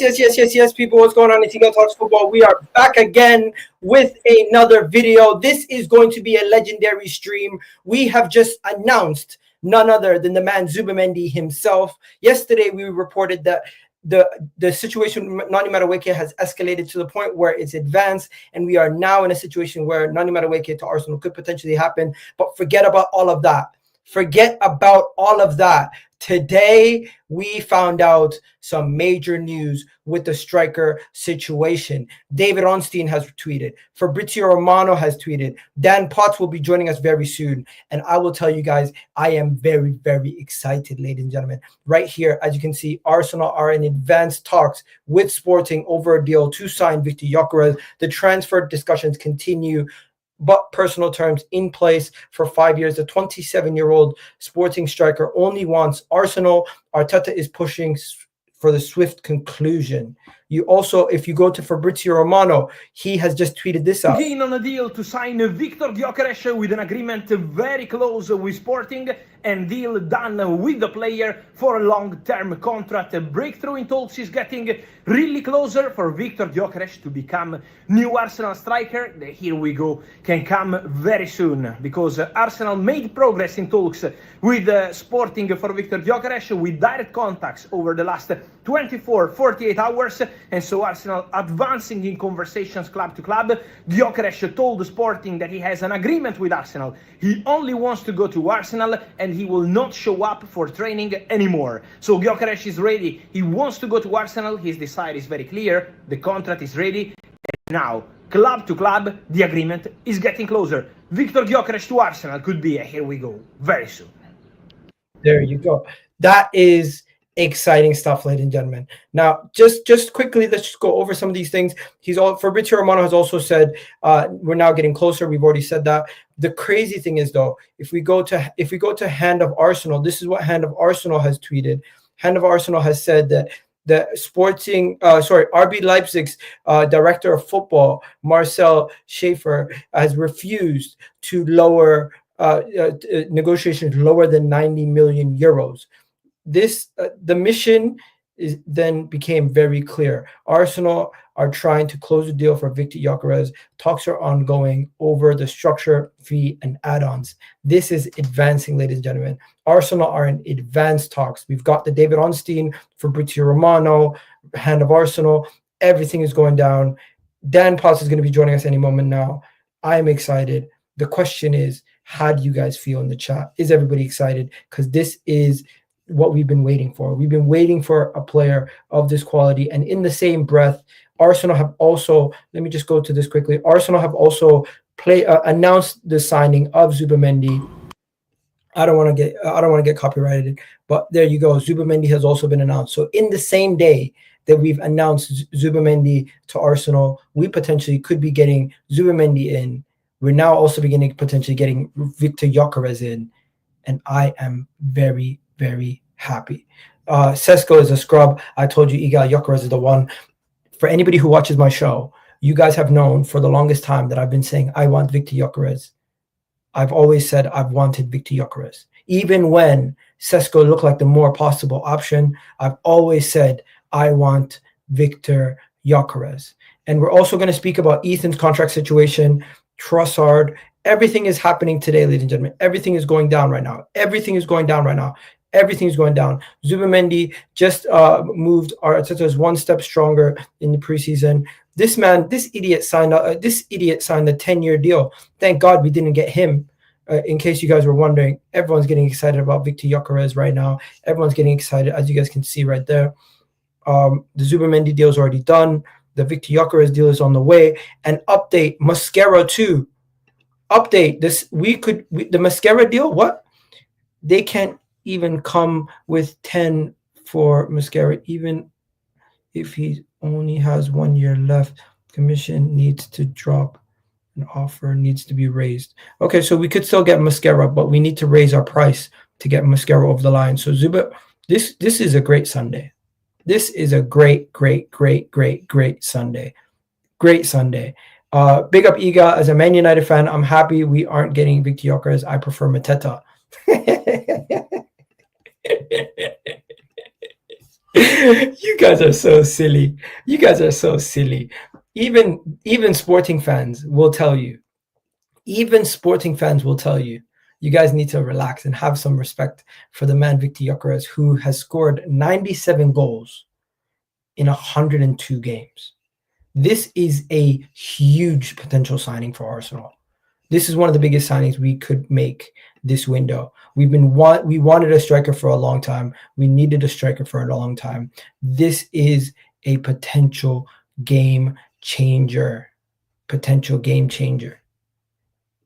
Yes, people. What's going on? It's Egal Talks Football. We are back again with another video. This is going to be a legendary stream. We have just announced none other than the man ZUBIMENDI himself. Yesterday, we reported that the situation with NONI MADUEKE has escalated to the point where it's advanced, and we are now in a situation where NONI MADUEKE to Arsenal could potentially happen. But forget about all of that. Forget about all of that. Today, we found out some major news with the striker situation. David Ornstein has tweeted. Fabrizio Romano has tweeted. Dan Potts will be joining us very soon. And I will tell you guys, I am very, very excited, ladies and gentlemen. Right here, as you can see, Arsenal are in advanced talks with Sporting over a deal to sign Viktor Gyökeres. The transfer discussions continue, but personal terms in place for 5 years. The 27-year-old Sporting striker only wants Arsenal. Arteta is pushing for the swift conclusion. You also, if you go to Fabrizio Romano, he has just tweeted this out. Keen on a deal to sign Viktor Gyökeres with an agreement very close with Sporting and deal done with the player for a long-term contract. A breakthrough in talks is getting really closer for Viktor Gyökeres to become new Arsenal striker. The here we go can come very soon because Arsenal made progress in talks with Sporting for Viktor Gyökeres with direct contacts over the last 24-48 hours. And so Arsenal advancing in conversations club to club. Gyökeres told Sporting that he has an agreement with Arsenal. He only wants to go to Arsenal and he will not show up for training anymore. So Gyökeres is ready. He wants to go to Arsenal. His desire is very clear. The contract is ready. And now, club to club, the agreement is getting closer. Viktor Gyökeres to Arsenal could be a here we go very soon. There you go. That is exciting stuff, ladies and gentlemen. Now, just quickly, let's just go over some of these things. Fabrizio Romano has also said we're now getting closer. We've already said that. The crazy thing is, though, if we go to Hand of Arsenal, this is what Hand of Arsenal has tweeted. Hand of Arsenal has said that the RB Leipzig's director of football, Marcel Schaefer, has refused to lower negotiations lower than 90 million euros. The mission then became very clear. Arsenal are trying to close a deal for Viktor Gyökeres. Talks are ongoing over the structure, fee, and add-ons. This is advancing, ladies and gentlemen. Arsenal are in advanced talks. We've got the David Ornstein, Fabrizio Romano, Hand of Arsenal. Everything is going down. Dan Potts is going to be joining us any moment now. I'm excited. The question is, how do you guys feel in the chat? Is everybody excited? Because this is what we've been waiting for. We've been waiting for a player of this quality. And in the same breath, Arsenal have also, let me just go to this quickly. Arsenal have also announced the signing of ZUBIMENDI. I don't want to get copyrighted, but there you go. ZUBIMENDI has also been announced. So in the same day that we've announced ZUBIMENDI to Arsenal, we potentially could be getting ZUBIMENDI in. We're now also beginning potentially getting Viktor Gyökeres in. And I am very, very happy. Sesko is a scrub. I told you Egal Gyökeres is the one. For anybody who watches my show, you guys have known for the longest time that I've been saying I want Viktor Gyökeres. I've always said I've wanted Viktor Gyökeres. Even when Sesko looked like the more possible option, I've always said I want Viktor Gyökeres. And we're also going to speak about Ethan's contract situation, Trossard. Everything is happening today, ladies and gentlemen. Everything is going down right now. Everything is going down right now. Everything's going down. ZUBIMENDI just moved Arteta's one step stronger in the preseason. This idiot signed a 10-year deal. Thank God we didn't get him. In case you guys were wondering, everyone's getting excited about Viktor Gyökeres right now. Everyone's getting excited, as you guys can see right there. The ZUBIMENDI deal is already done. The Viktor Gyökeres deal is on the way. And update, Mosquera too. Update this. The Mosquera deal. What? They can't even come with 10 for Mosquera, even if he only has 1 year left. Commission needs to drop. An offer needs to be raised. Okay, so we could still get Mosquera, but we need to raise our price to get Mosquera over the line. So this is a great Sunday. This is a great Sunday. Great Sunday. Big up Egal. As a Man United fan, I'm happy we aren't getting Viktor Gyökeres. I prefer Mateta. You guys are so silly. You guys are so silly. Even sporting fans will tell you. Even sporting fans will tell you. You guys need to relax and have some respect for the man Viktor Gyökeres, who has scored 97 goals in 102 games. This is a huge potential signing for Arsenal. This is one of the biggest signings we could make this window. We wanted a striker for a long time. We needed a striker for a long time. This is a potential game changer. Potential game changer.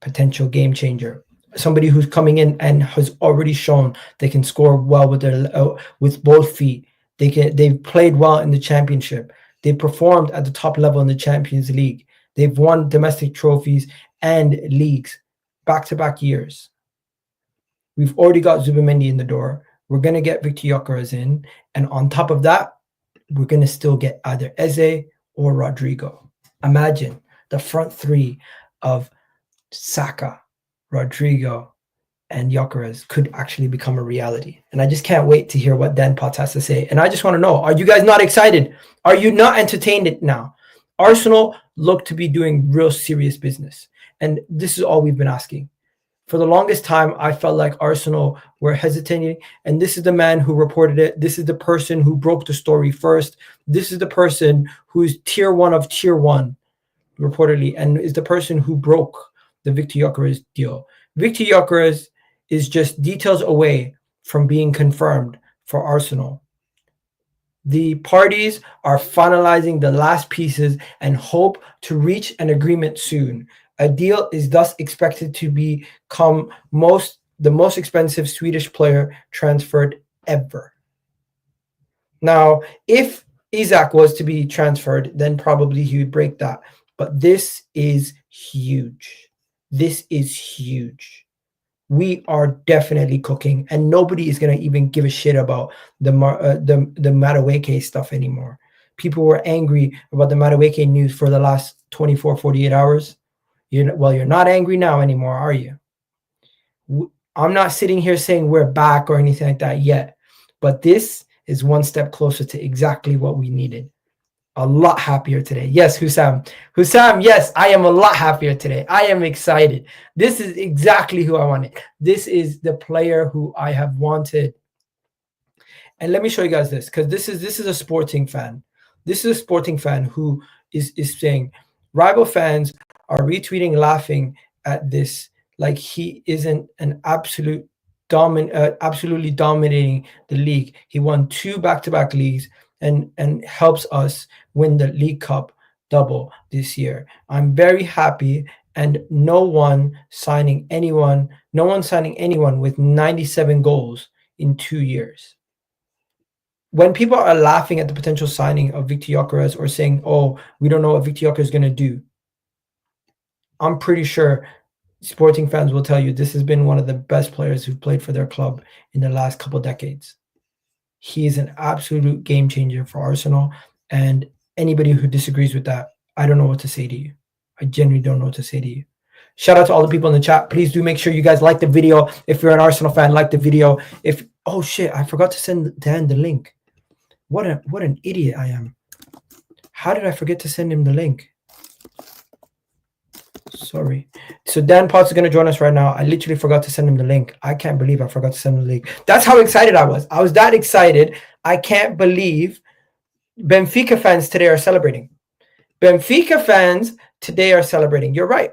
Potential game changer. Somebody who's coming in and has already shown they can score well with their with both feet. They've played well in the championship. They performed at the top level in the Champions League. They've won domestic trophies and leagues back-to-back years. We've already got Zubimendi in the door. We're going to get Viktor Gyökeres in. And on top of that, we're going to still get either Eze or Rodrygo. Imagine the front three of Saka, Rodrygo, and Gyökeres could actually become a reality. And I just can't wait to hear what Dan Potts has to say. And I just want to know, are you guys not excited? Are you not entertained now? Arsenal look to be doing real serious business. And this is all we've been asking. For the longest time, I felt like Arsenal were hesitating. And this is the man who reported it. This is the person who broke the story first. This is the person who is tier one of tier one, reportedly, and is the person who broke the Viktor Gyökeres deal. Viktor Gyökeres is just details away from being confirmed for Arsenal. The parties are finalizing the last pieces and hope to reach an agreement soon. A deal is thus expected to become the most expensive Swedish player transferred ever. Now, if Isak was to be transferred, then probably he would break that. But this is huge. This is huge. We are definitely cooking, and nobody is going to even give a shit about the Madueke stuff anymore. People were angry about the Madueke news for the last 24, 48 hours. You're not angry now anymore, are you? I'm not sitting here saying we're back or anything like that yet, but this is one step closer to exactly what we needed. A lot happier today. Yes, Hussam. Hussam, yes, I am a lot happier today. I am excited. This is exactly who I wanted. This is the player who I have wanted. And let me show you guys this, because this is a sporting fan. This is a sporting fan who is saying rival fans are retweeting, laughing at this like he isn't an absolutely dominating the league. He won 2 back-to-back leagues and helps us win the League Cup double this year. I'm very happy, and no one signing anyone with 97 goals in 2 years. When people are laughing at the potential signing of Viktor Gyökeres or saying, oh, we don't know what Viktor Gyökeres is going to do, I'm pretty sure sporting fans will tell you this has been one of the best players who've played for their club in the last couple decades. He is an absolute game changer for Arsenal, and anybody who disagrees with that, I don't know what to say to you. I genuinely don't know what to say to you. Shout out to all the people in the chat. Please do make sure you guys like the video. If you're an Arsenal fan, like the video. Oh shit, I forgot to send Dan the link. What an idiot I am. How did I forget to send him the link? Sorry. So Dan Potts is going to join us right now. I literally forgot to send him the link. I can't believe I forgot to send him the link. That's how excited I was. I was that excited. I can't believe Benfica fans today are celebrating. Benfica fans today are celebrating. You're right.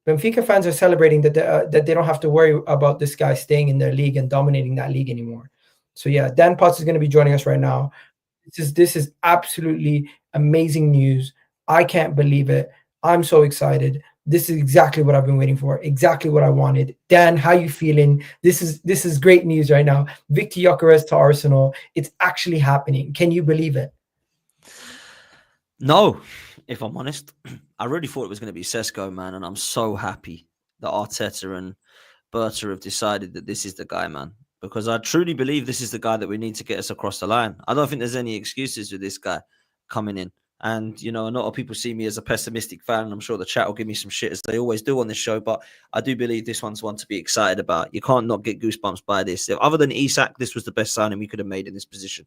Benfica fans are celebrating that they don't have to worry about this guy staying in their league and dominating that league anymore. So yeah, Dan Potts is going to be joining us right now. This is absolutely amazing news. I can't believe it. I'm so excited. This is exactly what I've been waiting for, exactly what I wanted. Dan, how you feeling? This is great news right now. Viktor Gyökeres to Arsenal. It's actually happening. Can you believe it? No, if I'm honest. I really thought it was going to be Sesko, man, and I'm so happy that Arteta and BERTA have decided that this is the guy, man, because I truly believe this is the guy that we need to get us across the line. I don't think there's any excuses with this guy coming in. And, you know, a lot of people see me as a pessimistic fan, and I'm sure the chat will give me some shit, as they always do on this show, but I do believe this one's one to be excited about. You can't not get goosebumps by this. Other than Isak, this was the best signing we could have made in this position.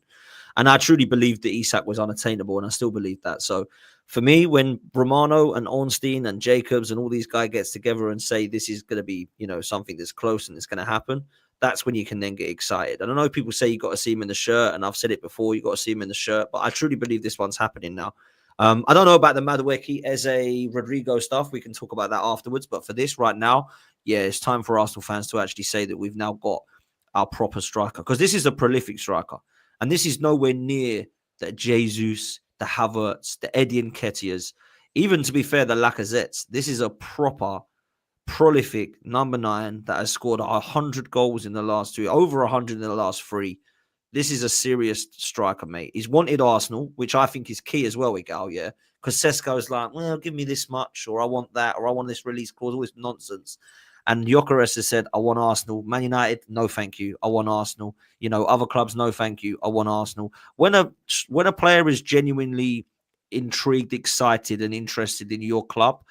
And I truly believed that Isak was unattainable, and I still believe that. So for me, when Romano and Ornstein and Jacobs and all these guys gets together and say this is going to be, you know, something that's close and it's going to happen, that's when you can then get excited. And I know people say you got to see him in the shirt, and I've said it before, you got to see him in the shirt, but I truly believe this one's happening now. I don't know about the Madueke, Eze, Rodrygo stuff. We can talk about that afterwards. But for this right now, yeah, it's time for Arsenal fans to actually say that we've now got our proper striker, because this is a prolific striker. And this is nowhere near the Jesus, the Havertz, the Eddie Nketiahs, even, to be fair, the Lacazettes. This is a proper prolific number 9 that has scored 100 goals in the last 2, over 100 in the last 3. This is a serious striker, mate. He's wanted Arsenal, which I think is key as well, Egal, yeah? Because Sesko's like, well, give me this much, or I want that, or I want this release clause, all this nonsense. And Gyökeres has said, I want Arsenal. Man United, no thank you. I want Arsenal. You know, other clubs, no thank you. I want Arsenal. When a player is genuinely intrigued, excited, and interested in your club,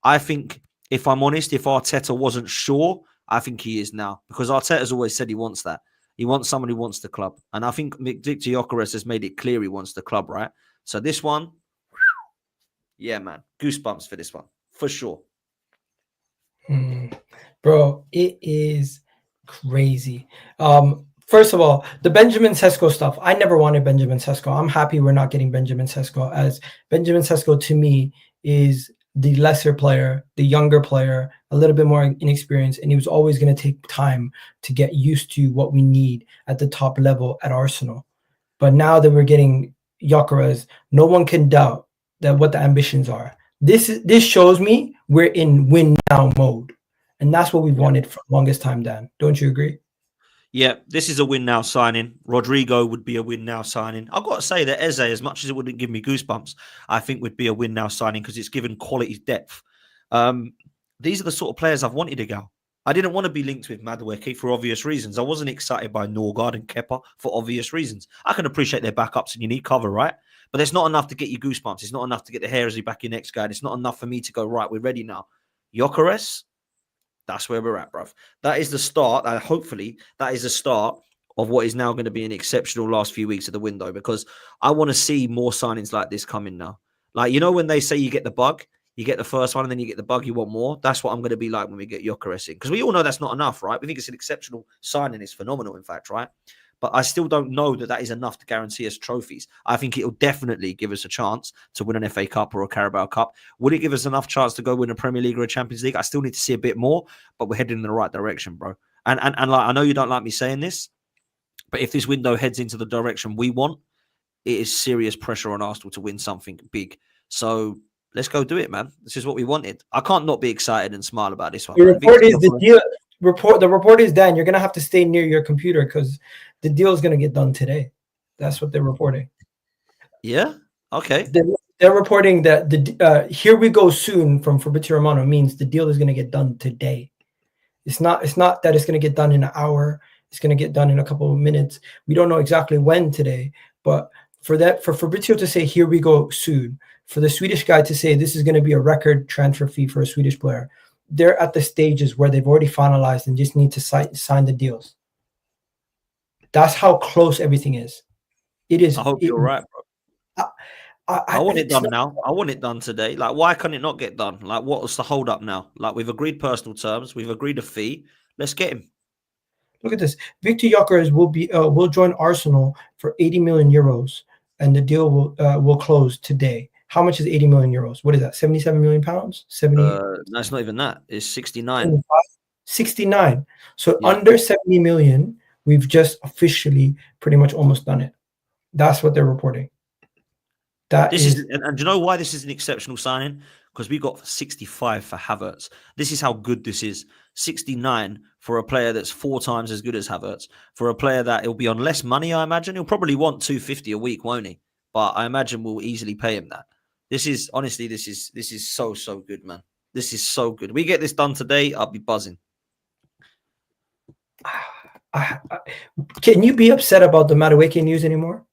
I think, if I'm honest, if Arteta wasn't sure, I think he is now. Because Arteta's always said he wants that. He wants someone who wants the club. And I think Viktor Gyökeres has made it clear he wants the club, right? So this one, yeah, man. Goosebumps for this one, for sure. Bro, it is crazy. First of all, the Benjamin Sesko stuff. I never wanted Benjamin Sesko. I'm happy we're not getting Benjamin Sesko, as Benjamin Sesko to me is the lesser player, the younger player, a little bit more inexperienced, and he was always going to take time to get used to what we need at the top level at Arsenal. But now that we're getting Gyökeres, no one can doubt that what the ambitions are. This shows me we're in win now mode, and that's what we've wanted for the longest time, Dan. Don't you agree? Yeah, this is a win now signing. Rodrygo would be a win now signing. I've got to say that Eze, as much as it wouldn't give me goosebumps, I think would be a win now signing because it's given quality depth. These are the sort of players I've wanted to go. I didn't want to be linked with Madueke for obvious reasons. I wasn't excited by Norgard and Kepa for obvious reasons. I can appreciate their backups and you need cover, right? But it's not enough to get you goosebumps. It's not enough to get the hairs back your next guy. It's not enough for me to go, right, we're ready now. Gyökeres, that's where we're at, bruv. That is the start. Hopefully, that is the start of what is now going to be an exceptional last few weeks of the window, because I want to see more signings like this coming now. Like, you know, when they say you get the bug, you get the first one and then you get the bug, you want more. That's what I'm going to be like when we get Gyökeres in. Because we all know that's not enough, right? We think it's an exceptional signing. It's phenomenal, in fact, right? But I still don't know that that is enough to guarantee us trophies. I think it'll definitely give us a chance to win an FA Cup or a Carabao Cup. Would it give us enough chance to go win a Premier League or a Champions League? I still need to see a bit more, but we're heading in the right direction, bro. And like, I know you don't like me saying this, but if this window heads into the direction we want, it is serious pressure on Arsenal to win something big. So let's go do it, man. This is what we wanted. I can't not be excited and smile about this one. The report is the deal. The report is, Dan, you're gonna have to stay near your computer because the deal is gonna get done today. That's what they're reporting. Yeah. Okay. They're reporting that the here we go soon from Fabrizio Romano means the deal is gonna get done today. It's not that it's gonna get done in an hour. It's gonna get done in a couple of minutes. We don't know exactly when today, but for Fabrizio to say here we go soon, for the Swedish guy to say this is gonna be a record transfer fee for a Swedish player, they're at the stages where they've already finalized and just need to sign the deals. That's how close everything is. It is. I hope you're right, bro. I want it done now. I want it done today. Like, why can it not get done? Like, what's the hold up now? Like, we've agreed personal terms. We've agreed a fee. Let's get him. Look at this. Viktor Gyökeres will join Arsenal for 80 million euros, and the deal will close today. How much is 80 million euros? What is that? 77 million pounds? 70? No, it's not even that. It's 69. 69. So Yeah. under 70 million, we've just officially pretty much almost done it. That's what they're reporting. And do you know why this is an exceptional signing? Because we got 65 for Havertz. This is how good this is. 69 for a player that's 4 times as good as Havertz. For a player that he'll be on less money, I imagine. He'll probably want 250 a week, won't he? But I imagine we'll easily pay him that. This is honestly, this is so good, man. This is so good. We get this done today, I'll be buzzing. Can you be upset about the Madueke news anymore?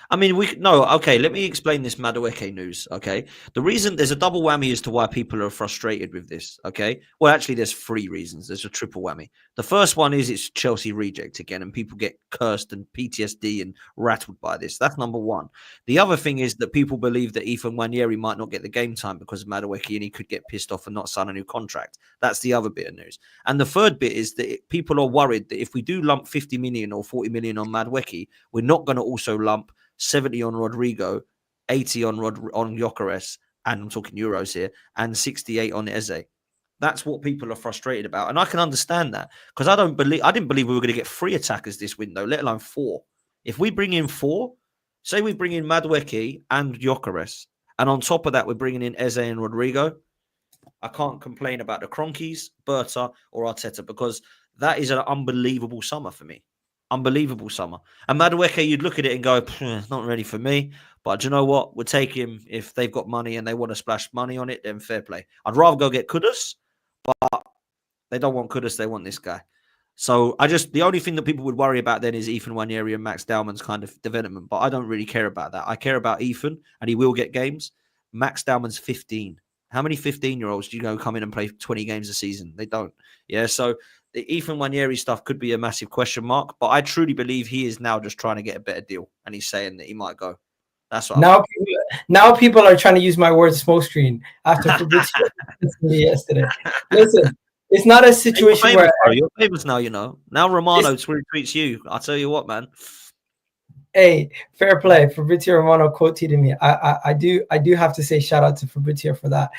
I mean, no, okay, let me explain this Madueke news, okay? The reason there's a double whammy as to why people are frustrated with this, okay? Well, actually, there's 3 reasons. There's a triple whammy. The first one is it's Chelsea reject again, and people get cursed and PTSD and rattled by this. That's number 1. The other thing is that people believe that NWANERI might not get the game time because of Madueke, and he could get pissed off and not sign a new contract. That's the other bit of news. And the third bit is that people are worried that if we do lump 50 million or 40 million on Madueke, we're not going to also lump 70 on Rodrygo, 80 on Gyökeres, and I'm talking euros here, and 68 on Eze. That's what people are frustrated about, and I can understand that because I didn't believe we were going to get 3 attackers this window, let alone 4. If we bring in 4, say we bring in Madueke and Gyökeres, and on top of that we're bringing in Eze and Rodrygo, I can't complain about the Cronkies, BERTA, or Arteta because that is an unbelievable summer for me. Unbelievable summer. And Madueke, you'd look at it and go, not ready for me. But do you know what? We'll take him if they've got money and they want to splash money on it, then fair play. I'd rather go get Kudus, but they don't want Kudus, they want this guy. So the only thing that people would worry about then is Ethan Nwaneri and Max Dowman's kind of development. But I don't really care about that. I care about Ethan, and he will get games. Max Dowman's 15. How many 15-year-olds do you know come in and play 20 games a season? They don't. Yeah, so the Ethan Nwaneri stuff could be a massive question mark, but I truly believe he is now just trying to get a better deal, and he's saying that he might go. That's what now people are trying to use my word smokescreen after Fabrizio yesterday. Listen, it's not a situation where you're famous now, you know. Now Romano tweets you. I'll tell you what, man. Hey, fair play. Fabrizio Romano quoted me. I do have to say shout out to Fabrizio for that.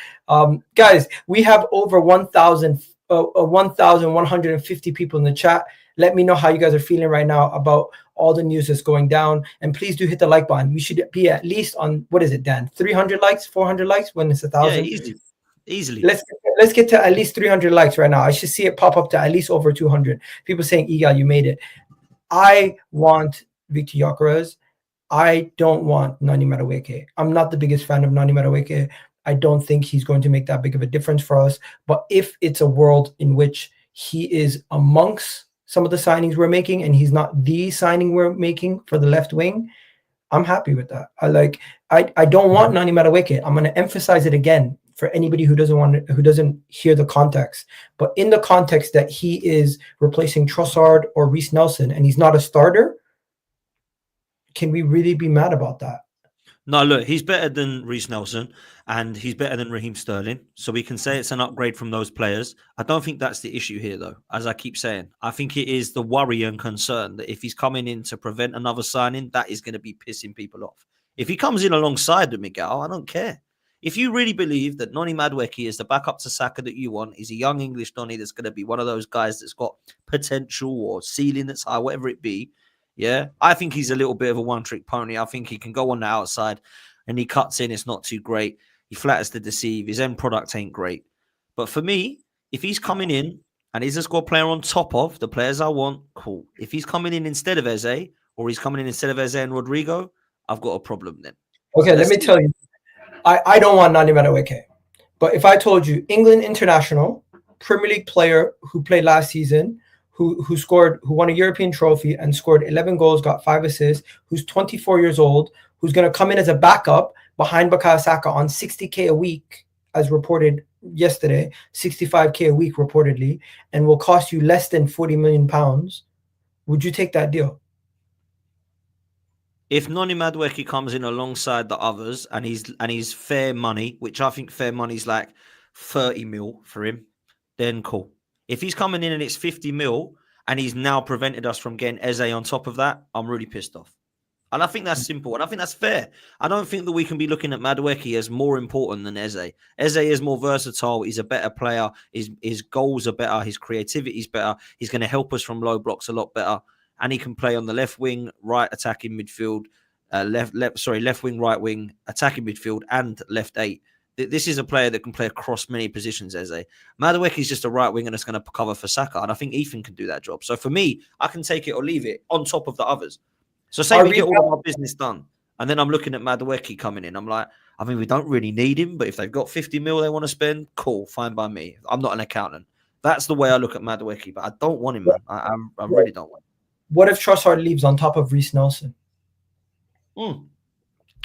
Guys, we have over 1,150 people in the chat. Let me know how you guys are feeling right now about all the news that's going down. And please do hit the like button. We should be at least on, what is it, Dan? 300 likes, 400 likes when it's 1,000? Yeah, easily. Let's get to at least 300 likes right now. I should see it pop up to at least over 200. People saying, Egal, you made it. I want Viktor Gyökeres. I don't want NONI MADUEKE. I'm not the biggest fan of NONI MADUEKE. I don't think he's going to make that big of a difference for us. But if it's a world in which he is amongst some of the signings we're making and he's not the signing we're making for the left wing, I'm happy with that. I don't want NONI MADUEKE. I'm going to emphasize it again for anybody who doesn't hear the context. But in the context that he is replacing Trossard or Reiss Nelson and he's not a starter, can we really be mad about that? No, look, he's better than Reiss Nelson and he's better than Raheem Sterling. So we can say it's an upgrade from those players. I don't think that's the issue here, though, as I keep saying. I think it is the worry and concern that if he's coming in to prevent another signing, that is going to be pissing people off. If he comes in alongside of Miguel, I don't care. If you really believe that NONI MADUEKE is the backup to Saka that you want, is a young English Noni that's going to be one of those guys that's got potential or ceiling that's high, whatever it be, yeah, I think he's a little bit of a one-trick pony. I think he can go on the outside and he cuts in. It's not too great. He flatters to deceive. His end product ain't great. But for me, if he's coming in and he's a squad player on top of the players I want, cool. If he's coming in instead of Eze or he's coming in instead of Eze and Rodrygo, I've got a problem then. Okay, let me tell you. I don't want NONI MADUEKE. But if I told you England international, Premier League player who played last season, who won a European trophy and scored 11 goals, got 5 assists, who's 24 years old, who's going to come in as a backup behind Bukayo Saka on 60K a week, as reported yesterday, 65K a week reportedly, and will cost you less than £40 million, would you take that deal? If NONI MADUEKE comes in alongside the others and he's fair money, which I think fair money is like 30 mil for him, then cool. If he's coming in and it's 50 mil and he's now prevented us from getting Eze on top of that, I'm really pissed off. And I think that's simple. And I think that's fair. I don't think that we can be looking at MADUEKE as more important than Eze. Eze is more versatile. He's a better player. His goals are better. His creativity is better. He's going to help us from low blocks a lot better. And he can play on the left wing, right attacking midfield, left wing, right wing, attacking midfield, and left 8. This is a player that can play across many positions, Eze. MADUEKE is just a right winger that's going to cover for Saka, and I think Ethan can do that job. So for me, I can take it or leave it on top of the others. So say we get all of our business done, and then I'm looking at MADUEKE coming in. I'm like, I mean, we don't really need him, but if they've got 50 mil they want to spend, cool, fine by me. I'm not an accountant. That's the way I look at MADUEKE, but I don't want him, man. I really don't want him. What if Trossard leaves on top of Reiss Nelson?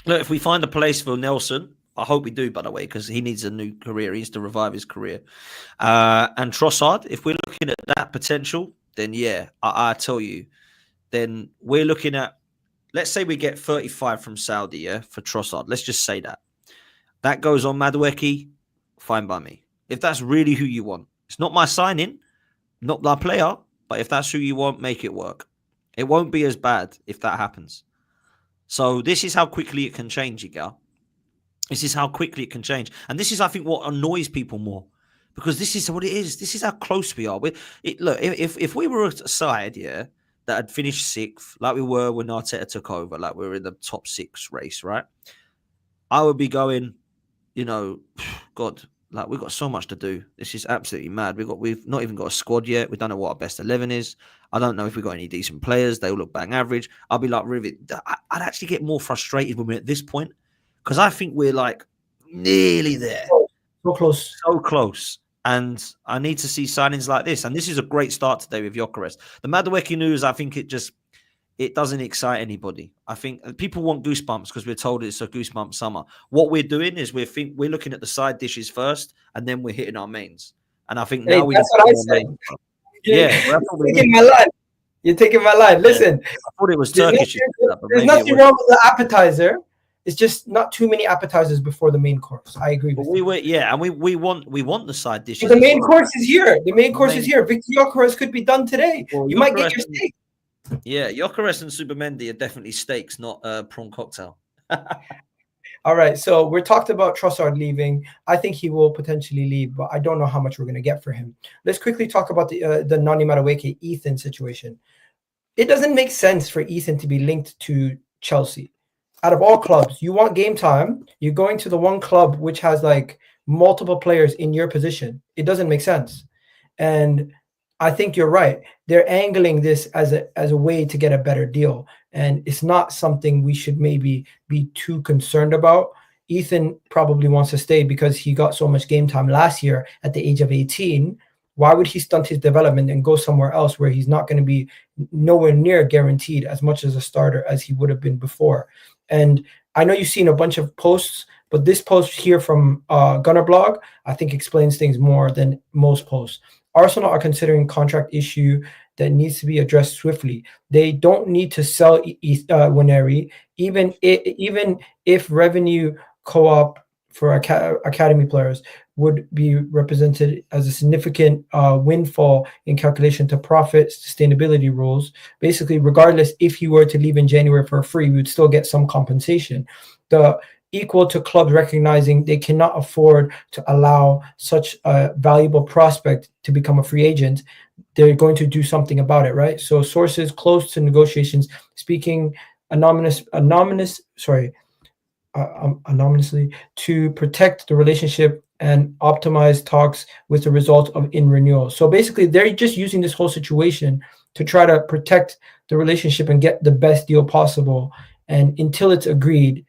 Look, if we find a place for Nelson, I hope we do, by the way, because he needs a new career. He needs to revive his career. And Trossard, if we're looking at that potential, then yeah, I tell you, then we're looking at, let's say we get 35 from Saudi, yeah, for Trossard. Let's just say that. That goes on Madueke, fine by me. If that's really who you want. It's not my signing, not my player, but if that's who you want, make it work. It won't be as bad if that happens. So this is how quickly it can change, Egal. This is how quickly it can change. And this is, I think, what annoys people more. Because this is what it is. This is how close we are. Look, if we were a side, yeah, that had finished 6th, like we were when Arteta took over, like we were in the top 6 race, right? I would be going, you know, God, like we've got so much to do. This is absolutely mad. We've not even got a squad yet. We don't know what our best 11 is. I don't know if we've got any decent players. They all look bang average. I'll be like, Rivet. I'd actually get more frustrated when we're at this point because I think we're like nearly there. So close. So close. And I need to see signings like this. And this is a great start today with Gyökeres. The Madueke news, I think it doesn't excite anybody. I think people want goosebumps because we're told it's a goosebump summer. What we're doing is we're looking at the side dishes first, and then we're hitting our mains. And I think now that's what I said. Yeah, you're taking my line. You're taking my line. Listen, I thought it was Turkish. There's nothing wrong with the appetizer. It's just not too many appetizers before the main course. I agree with you. And we want the side dishes. But the main course is here. The main course is here. Viktor Gyökeres could be done today. Well, you might get your steak. Yeah, Gyökeres and ZUBIMENDI are definitely steaks, not a prawn cocktail. All right, so we're talked about Trossard leaving. I think he will potentially leave, but I don't know how much we're going to get for him. Let's quickly talk about the NONI MADUEKE Ethan situation. It doesn't make sense for Ethan to be linked to Chelsea. Out of all clubs, you want game time. You're going to the one club which has like multiple players in your position. It doesn't make sense. And I think you're right. They're angling this as a way to get a better deal. And it's not something we should maybe be too concerned about. Ethan probably wants to stay because he got so much game time last year at the age of 18. Why would he stunt his development and go somewhere else where he's not going to be nowhere near guaranteed as much as a starter as he would have been before? And I know you've seen a bunch of posts, but this post here from Gunner Blog, I think explains things more than most posts. Arsenal are considering contract issue that needs to be addressed swiftly. They don't need to sell NWANERI, even if revenue co-op for academy players would be represented as a significant windfall in calculation to profit sustainability rules. Basically, regardless if he were to leave in January for free, we would still get some compensation. The equal to clubs recognizing they cannot afford to allow such a valuable prospect to become a free agent, they're going to do something about it, right? So sources close to negotiations speaking anonymously to protect the relationship and optimize talks with the result of in renewal. So basically, they're just using this whole situation to try to protect the relationship and get the best deal possible. And until it's agreed,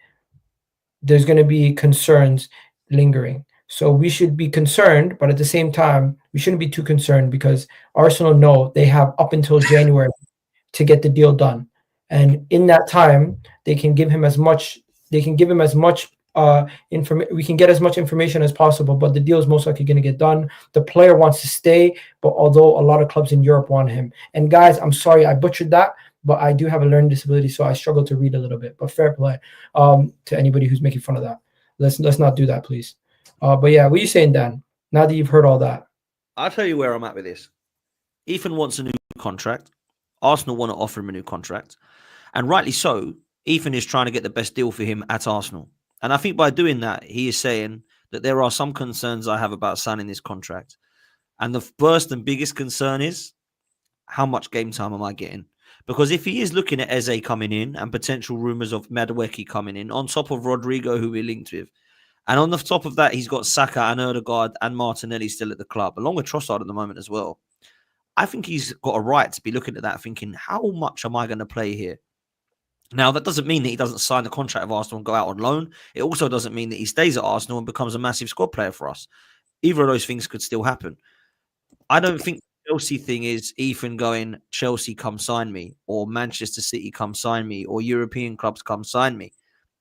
there's going to be concerns lingering. So we should be concerned, but at the same time, we shouldn't be too concerned because Arsenal know they have up until January to get the deal done. And in that time, they can give him as much. They can give him as much information. We can get as much information as possible, but the deal is most likely going to get done. The player wants to stay, but although a lot of clubs in Europe want him. And guys, I'm sorry I butchered that, but I do have a learning disability, so I struggle to read a little bit. But fair play to anybody who's making fun of that. Let's not do that, please. But yeah, what are you saying, Dan? Now that you've heard all that, I'll tell you where I'm at with this. Ethan wants a new contract. Arsenal want to offer him a new contract, and rightly so. Ethan is trying to get the best deal for him at Arsenal. And I think by doing that, he is saying that there are some concerns I have about signing this contract. And the first and biggest concern is, how much game time am I getting? Because if he is looking at Eze coming in and potential rumours of Madueke coming in, on top of Rodrygo, who we're linked with, and on the top of that, he's got Saka and Odegaard and Martinelli still at the club, along with Trossard at the moment as well. I think he's got a right to be looking at that thinking, how much am I going to play here? Now, that doesn't mean that he doesn't sign the contract of Arsenal and go out on loan. It also doesn't mean that he stays at Arsenal and becomes a massive squad player for us. Either of those things could still happen. I don't think Chelsea thing is Ethan going, Chelsea come sign me, or Manchester City come sign me, or European clubs come sign me.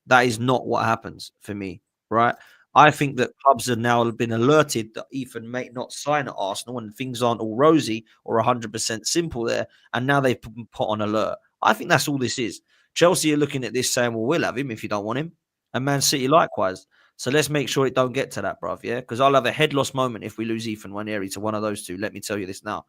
That is not what happens for me, right? I think that clubs have now been alerted that Ethan may not sign at Arsenal and things aren't all rosy or 100% simple there. And now they've put on alert. I think that's all this is. Chelsea are looking at this saying, well, we'll have him if you don't want him. And Man City likewise. So let's make sure it don't get to that, bruv, yeah? Because I'll have a head loss moment if we lose Ethan Nwaneri to one of those two. Let me tell you this now.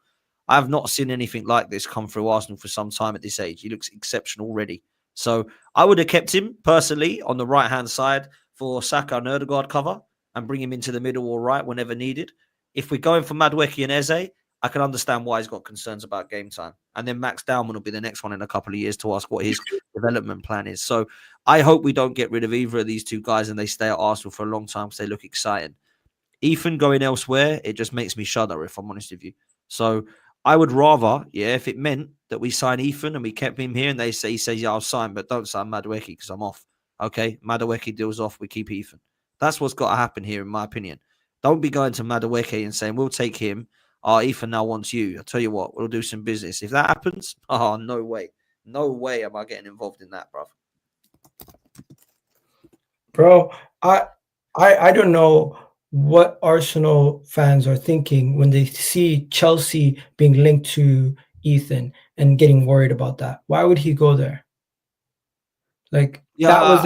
I have not seen anything like this come through Arsenal for some time at this age. He looks exceptional already. So I would have kept him personally on the right-hand side for Saka and Ødegaard cover and bring him into the middle or right whenever needed. If we're going for Madueke and Eze, I can understand why he's got concerns about game time. And then Max Dowman will be the next one in a couple of years to ask what his development plan is. So I hope we don't get rid of either of these two guys and they stay at Arsenal for a long time because they look exciting. Ethan going elsewhere, it just makes me shudder, if I'm honest with you. So I would rather, if it meant that we sign Ethan and we kept him here and he says, yeah, I'll sign, but don't sign Madueke because I'm off. Okay, Madueke deals off, we keep Ethan. That's what's got to happen here, in my opinion. Don't be going to Madueke and saying, we'll take him. Ethan now wants you. I'll tell you what, we'll do some business. If that happens, no way. No way am I getting involved in that, bruv. Bro, I don't know what Arsenal fans are thinking when they see Chelsea being linked to Ethan and getting worried about that. Why would he go there? Like that was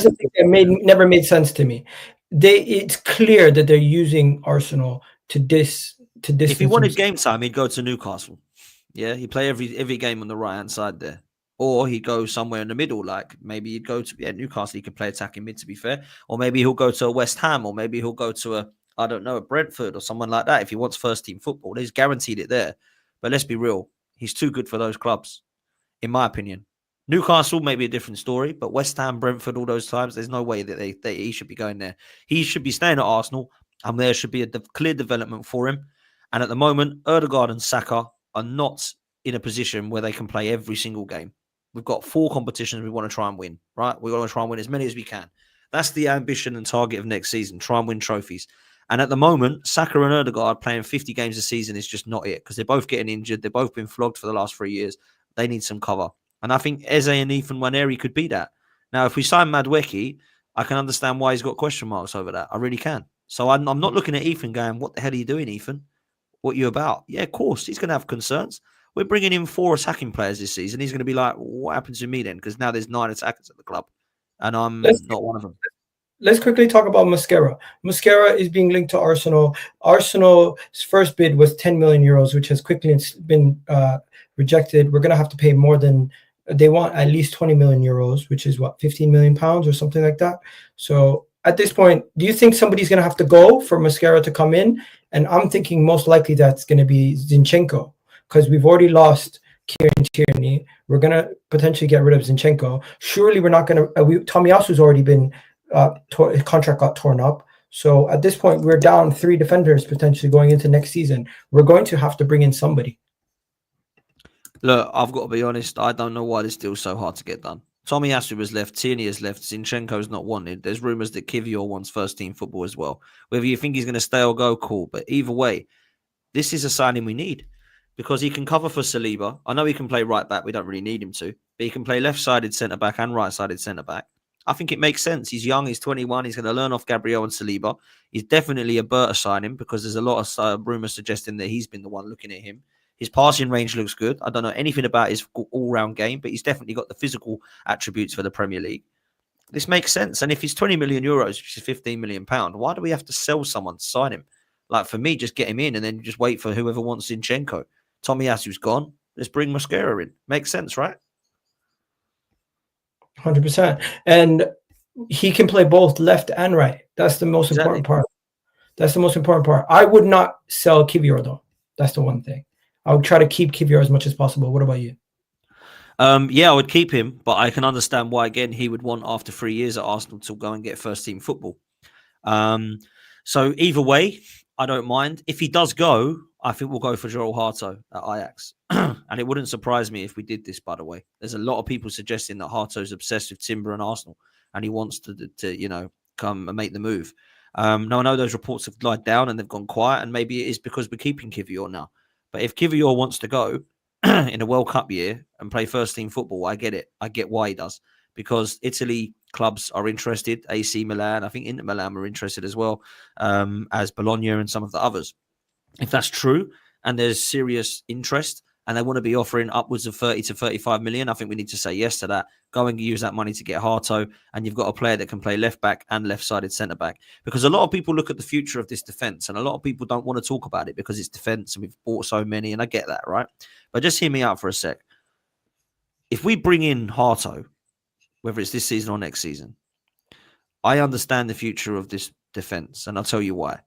the thing that never made sense to me. It's clear that they're using Arsenal to distance. If he wanted game time, he'd go to Newcastle. Yeah, he'd play every game on the right hand side there. Or he'd go somewhere in the middle, like maybe he'd go to Newcastle. He could play attacking mid, to be fair. Or maybe he'll go to a West Ham, or maybe he'll go to a Brentford or someone like that. If he wants first team football, he's guaranteed it there. But let's be real, he's too good for those clubs, in my opinion. Newcastle may be a different story, but West Ham, Brentford, all those times, there's no way that he should be going there. He should be staying at Arsenal, and there should be a clear development for him. And at the moment, Ødegaard and Saka are not in a position where they can play every single game. We've got 4 competitions we want to try and win, right? We want to try and win as many as we can. That's the ambition and target of next season, try and win trophies. And at the moment, Saka and Ødegaard playing 50 games a season is just not it, because they're both getting injured. They've both been flogged for the last 3 years. They need some cover. And I think Eze and Ethan Nwaneri could be that. Now, if we sign Madueke, I can understand why he's got question marks over that. I really can. So I'm not looking at Ethan going, what the hell are you doing, Ethan? What are you about? Yeah, of course, he's going to have concerns. We're bringing in 4 attacking players this season. He's going to be like, what happens to me then? Because now there's 9 attackers at the club, and I'm not one of them. Let's quickly talk about Mosquera. Mosquera is being linked to Arsenal. Arsenal's first bid was 10 million euros, which has quickly been rejected. We're going to have to pay more than, they want at least 20 million euros, which is what, 15 million pounds or something like that. So at this point, do you think somebody's going to have to go for Mosquera to come in? And I'm thinking most likely that's going to be Zinchenko, because we've already lost Kieran Tierney. We're going to potentially get rid of Zinchenko. Surely we're not going to, Tomiyasu's already been, his contract got torn up. So at this point, we're down 3 defenders potentially going into next season. We're going to have to bring in somebody. Look, I've got to be honest. I don't know why this deal's so hard to get done. Tomiyasu has left. Tierney has left. Zinchenko's not wanted. There's rumours that Kivior wants first-team football as well. Whether you think he's going to stay or go, cool. But either way, this is a signing we need, because he can cover for Saliba. I know he can play right-back. We don't really need him to. But he can play left-sided centre-back and right-sided centre-back. I think it makes sense. He's young. He's 21. He's going to learn off Gabriel and Saliba. He's definitely a BERTA signing, because there's a lot of rumours suggesting that he's been the one looking at him. His passing range looks good. I don't know anything about his all-round game, but he's definitely got the physical attributes for the Premier League. This makes sense. And if he's 20 million euros, which is 15 million pounds, why do we have to sell someone to sign him? Like, for me, just get him in and then just wait for whoever wants Zinchenko. Tomiyasu's gone. Let's bring Mosquera in. Makes sense, right? 100%. And he can play both left and right. That's the most important part. That's the most important part. I would not sell Kivior, though. That's the one thing. I would try to keep Kivior as much as possible. What about you? Yeah, I would keep him, but I can understand why, again, he would want, after 3 years at Arsenal, to go and get first-team football. So either way, I don't mind. If he does go, I think we'll go for Joel Harto at Ajax. And it wouldn't surprise me if we did this, by the way. There's a lot of people suggesting that Harto's obsessed with Timber and Arsenal, and he wants to come and make the move. Now, I know those reports have died down and they've gone quiet, and maybe it is because we're keeping Kivior now. But if Kivior wants to go in a World Cup year and play first team football, I get it. I get why he does, because Italy clubs are interested. AC Milan, I think Inter Milan are interested as well, as Bologna and some of the others. If that's true and there's serious interest and they want to be offering upwards of 30 to 35 million, I think we need to say yes to that. Go and use that money to get Harto, and you've got a player that can play left back and left-sided centre-back. Because a lot of people look at the future of this defence, and a lot of people don't want to talk about it because it's defence and we've bought so many, and I get that, right? But just hear me out for a sec. If we bring in Harto, whether it's this season or next season, I understand the future of this defence, and I'll tell you why.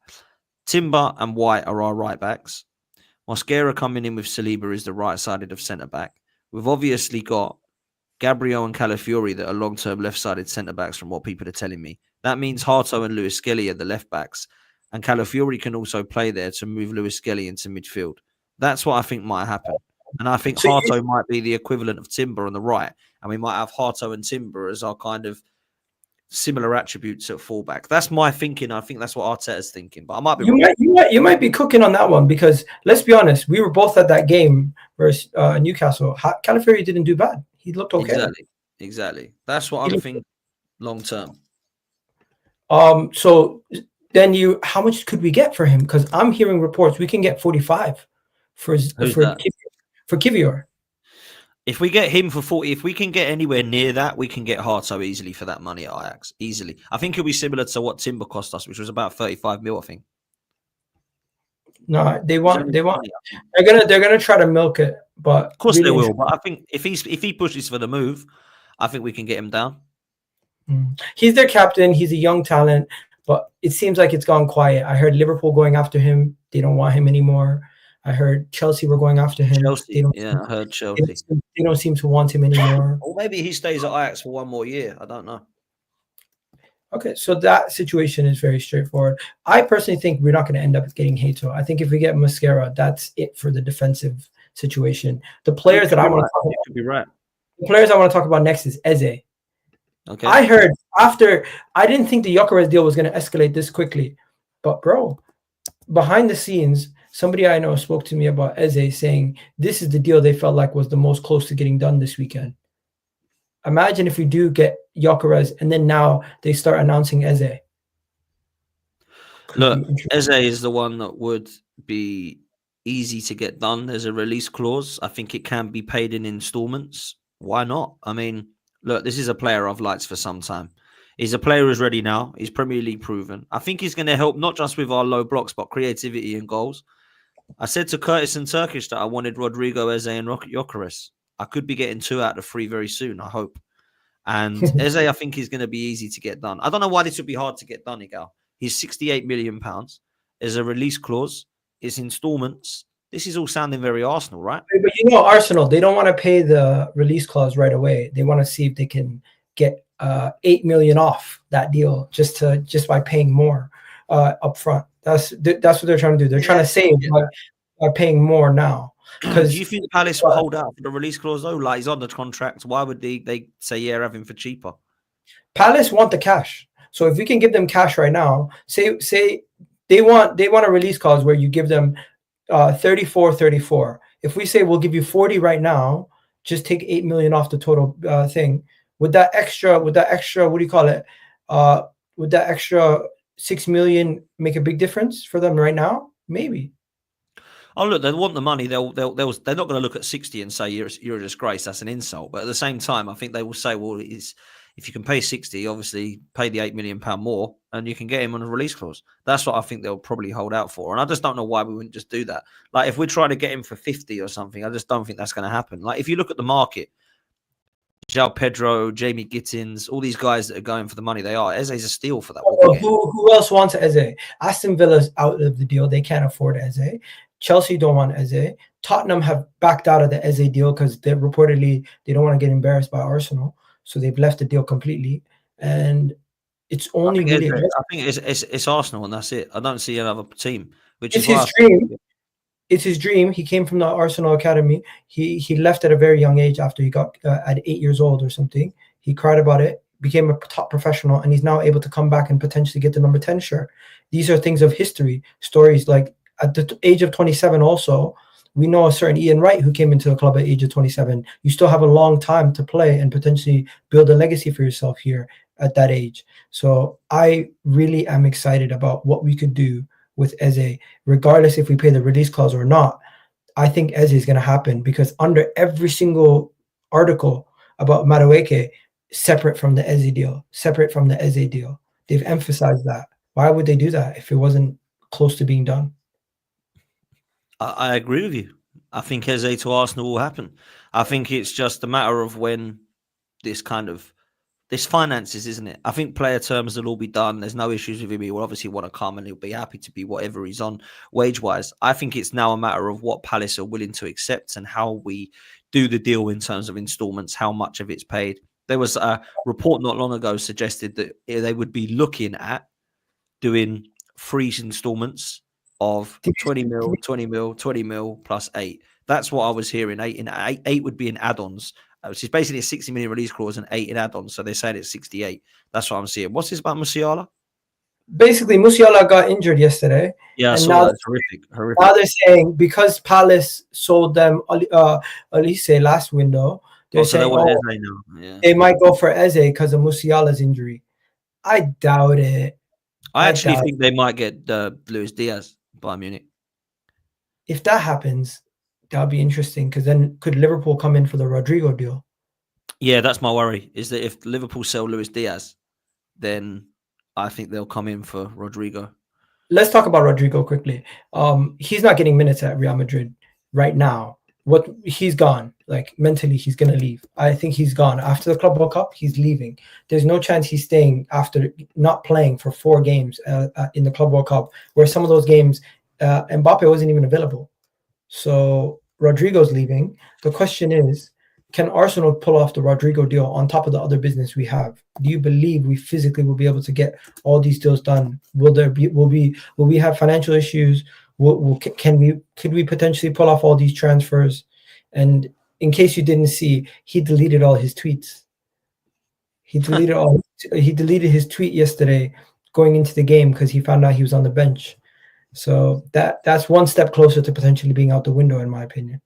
Timber and White are our right-backs. Mosquera coming in with Saliba is the right-sided of centre-back. We've obviously got Gabriel and Calafiori that are long-term left-sided centre-backs from what people are telling me. That means Harto and Lewis Skelly are the left-backs. And Calafiori can also play there to move Lewis Skelly into midfield. That's what I think might happen. And I think Harto might be the equivalent of Timber on the right. And we might have Harto and Timber as our kind of similar attributes at fullback. That's my thinking. I think that's what Arteta's thinking. But I might be wrong. You might be cooking on that one, because let's be honest, we were both at that game versus Newcastle. Calafiori didn't do bad. He looked okay. Exactly. That's what I'm thinking long term. So then how much could we get for him? Because I'm hearing reports we can get 45 for Kivior. If we get him for 40, if we can get anywhere near that, we can get Harto easily for that money at Ajax. Easily. I think it'll be similar to what Timber cost us, which was about 35 mil, I think. No, they're gonna try to milk it, but of course they will. But I think if he pushes for the move, I think we can get him down. He's their captain. He's a young talent, but it seems like it's gone quiet. I heard Liverpool going after him. They don't want him anymore. I heard Chelsea were going after him. I heard Chelsea. They don't seem to want him anymore. Or maybe he stays at Ajax for one more year. I don't know. Okay, so that situation is very straightforward. I personally think we're not going to end up getting Hato. I think if we get Mosquera, that's it for the defensive situation. The players that I want to talk about, could be right. The players I want to talk about next is Eze. Okay. I heard I didn't think the Gyökeres deal was going to escalate this quickly, but bro, behind the scenes, somebody I know spoke to me about Eze, saying this is the deal they felt like was the most close to getting done this weekend. Imagine if we do get Gyökeres and then now they start announcing Eze. Look, Eze is the one that would be easy to get done. There's a release clause. I think it can be paid in installments. Why not? I mean, look, this is a player I've liked for some time. He's a player who's ready now. He's Premier League proven. I think he's going to help not just with our low blocks, but creativity and goals. I said to Curtis in Turkish that I wanted Rodrygo, Eze, and Gyökeres. I could be getting 2 out of 3 very soon, I hope. And Eze, I think, is going to be easy to get done. I don't know why this would be hard to get done, Egal. He's £68 million. There's a release clause. It's installments. This is all sounding very Arsenal, right? But you know, Arsenal, they don't want to pay the release clause right away. They want to see if they can get 8 million off that deal just by paying more up front. That's what they're trying to do. They're trying to save by paying more now. Do you think Palace will hold out for the release clause though? Like, he's on the contract. Why would they say, yeah, have him for cheaper? Palace want the cash. So if we can give them cash right now, say they want a release clause where you give them 34. If we say we'll give you 40 right now, just take 8 million off the total thing. Would that extra, what do you call it? Would that extra 6 million make a big difference for them right now? Maybe. Oh, look, they want the money. They're not going to look at 60 and say you're a disgrace. That's an insult. But at the same time, I think they will say, well, if you can pay 60, obviously pay the £8 million more, and you can get him on a release clause. That's what I think they'll probably hold out for. And I just don't know why we wouldn't just do that. Like, if we're trying to get him for 50 or something, I just don't think that's going to happen. Like, if you look at the market, João Pedro, Jamie Gittins, all these guys that are going for the money, they are. Eze's a steal for that. Who else wants Eze? Aston Villa's out of the deal. They can't afford Eze. Chelsea don't want Eze. Tottenham have backed out of the Eze deal because they reportedly they don't want to get embarrassed by Arsenal, so they've left the deal completely. And it's only really. I think it's Arsenal, and that's it. I don't see another team. Which it's is his dream. It's his dream. He came from the Arsenal academy. He left at a very young age after he got at 8 years old or something. He cried about it, became a top professional, and he's now able to come back and potentially get the number 10 shirt. These are things of history, stories like. At the age of 27 also, We know a certain Ian Wright who came into the club at age of 27. You still have a long time to play and potentially build a legacy for yourself here at that age. So I really am excited about what we could do with Eze, regardless if we pay the release clause or not. I think Eze is going to happen, because under every single article about Madueke, separate from the Eze deal, separate from the Eze deal, they've emphasized that. Why would they do that if it wasn't close to being done? I agree with you. I think Eze to Arsenal will happen. I think it's just a matter of when this finances, isn't it? I think player terms will all be done. There's no issues with him. He will obviously want to come and he'll be happy to be whatever he's on wage-wise. I think it's now a matter of what Palace are willing to accept and how we do the deal in terms of installments, how much of it's paid. There was a report not long ago suggested that they would be looking at doing 3 installments of 20 mil, 20 mil, 20 mil plus 8. That's what I was hearing. 8 would be in add-ons, which is basically a 60 million release clause and 8 in add-ons. So they're saying it's 68. That's what I'm seeing. What's this about Musiala? Basically, Musiala got injured yesterday. Yeah, I saw now that. It's horrific. Now they're saying because Palace sold them Elise last window, they're saying they might go for Eze because of Musiala's injury. I doubt it. I actually think they might get Luis Diaz by Munich. If that happens, that'll be interesting, because then could Liverpool come in for the Rodrygo deal? Yeah, that's my worry, is that if Liverpool sell Luis Diaz, then I think they'll come in for Rodrygo. Let's talk about Rodrygo quickly. He's not getting minutes at Real Madrid right now. He's gone. Like, mentally, he's gonna leave. I think he's gone. After the Club World Cup, he's leaving. There's no chance he's staying after not playing for 4 games in the Club World Cup, where some of those games Mbappe wasn't even available. So Rodrygo's leaving. The question is, can Arsenal pull off the Rodrygo deal on top of the other business we have? Do you believe we physically will be able to get all these deals done? Will we have financial issues? Could we potentially pull off all these transfers? And in case you didn't see, he deleted all his tweets. He deleted his tweet yesterday going into the game because he found out he was on the bench. So that's one step closer to potentially being out the window, in my opinion.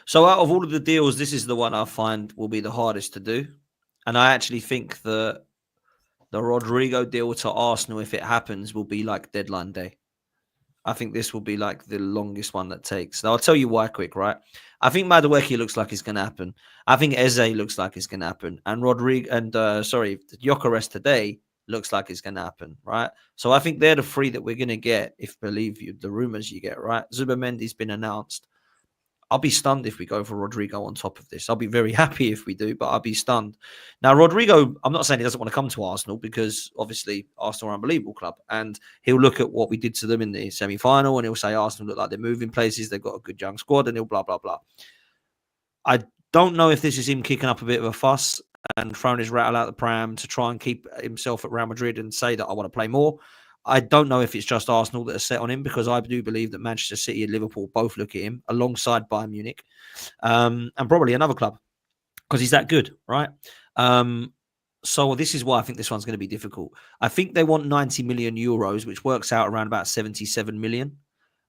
So out of all of the deals, this is the one I find will be the hardest to do. And I actually think that the Rodrygo deal to Arsenal, if it happens, will be like deadline day. I think this will be like the longest one that takes. Now, I'll tell you why quick, right? I think Madueke looks like it's going to happen. I think Eze looks like it's going to happen. And Gyökeres today looks like it's going to happen, right? So I think they're the 3 that we're going to get, if believe you, the rumors you get, right? Zubimendi's been announced. I'll be stunned if we go for Rodrygo on top of this. I'll be very happy if we do, but I'll be stunned. Now, Rodrygo, I'm not saying he doesn't want to come to Arsenal, because obviously Arsenal are an unbelievable club, and he'll look at what we did to them in the semi-final and he'll say Arsenal look like they're moving places, they've got a good young squad, and he'll blah, blah, blah. I don't know if this is him kicking up a bit of a fuss and throwing his rattle out the pram to try and keep himself at Real Madrid and say that I want to play more. I don't know if it's just Arsenal that are set on him, because I do believe that Manchester City and Liverpool both look at him alongside Bayern Munich, and probably another club, because he's that good, right? So this is why I think this one's going to be difficult. I think they want 90 million euros, which works out around about 77 million.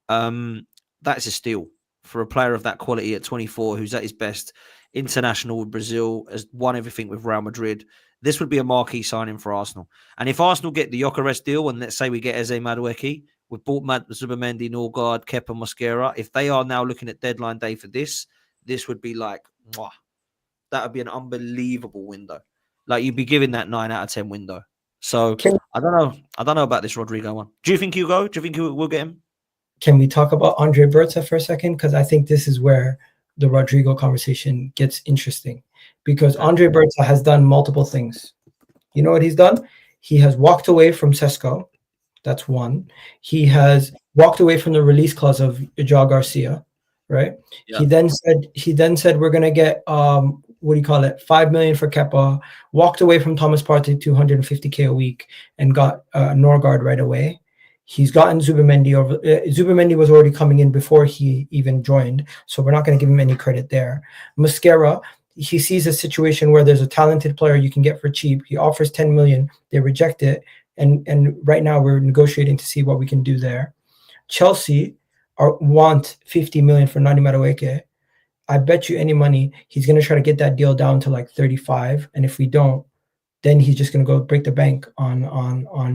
That's a steal for a player of that quality at 24, who's at his best, international with Brazil, has won everything with Real Madrid. This would be a marquee signing for Arsenal. And if Arsenal get the Gyökeres deal, and let's say we get Eze Madueke, we've bought Zubimendi, Norgard, Kepa, Mosquera. If they are now looking at deadline day for this would be like, mwah. That would be an unbelievable window. Like, you'd be giving that 9 out of 10 window. So I don't know about this Rodrygo one. Do you think he'll go? Do you think we'll get him? Can we talk about ANDREA BERTA for a second? Because I think this is where the Rodrygo conversation gets interesting, because ANDREA BERTA has done multiple things. You know what he's done? He has walked away from Sesko. That's one. He has walked away from the release clause of Joao Garcia, right? Yeah. He then said we're gonna get 5 million for Kepa. Walked away from Thomas Partey, 250K a week, and got Norgard right away. He's gotten Zubimendi over. Zubimendi was already coming in before he even joined, so we're not going to give him any credit there. Mosquera, he sees a situation where there's a talented player you can get for cheap. He offers 10 million. They reject it, and right now we're negotiating to see what we can do there. Chelsea, want 50 million for NONI MADUEKE, I bet you any money he's going to try to get that deal down to like 35. And if we don't, then he's just going to go break the bank on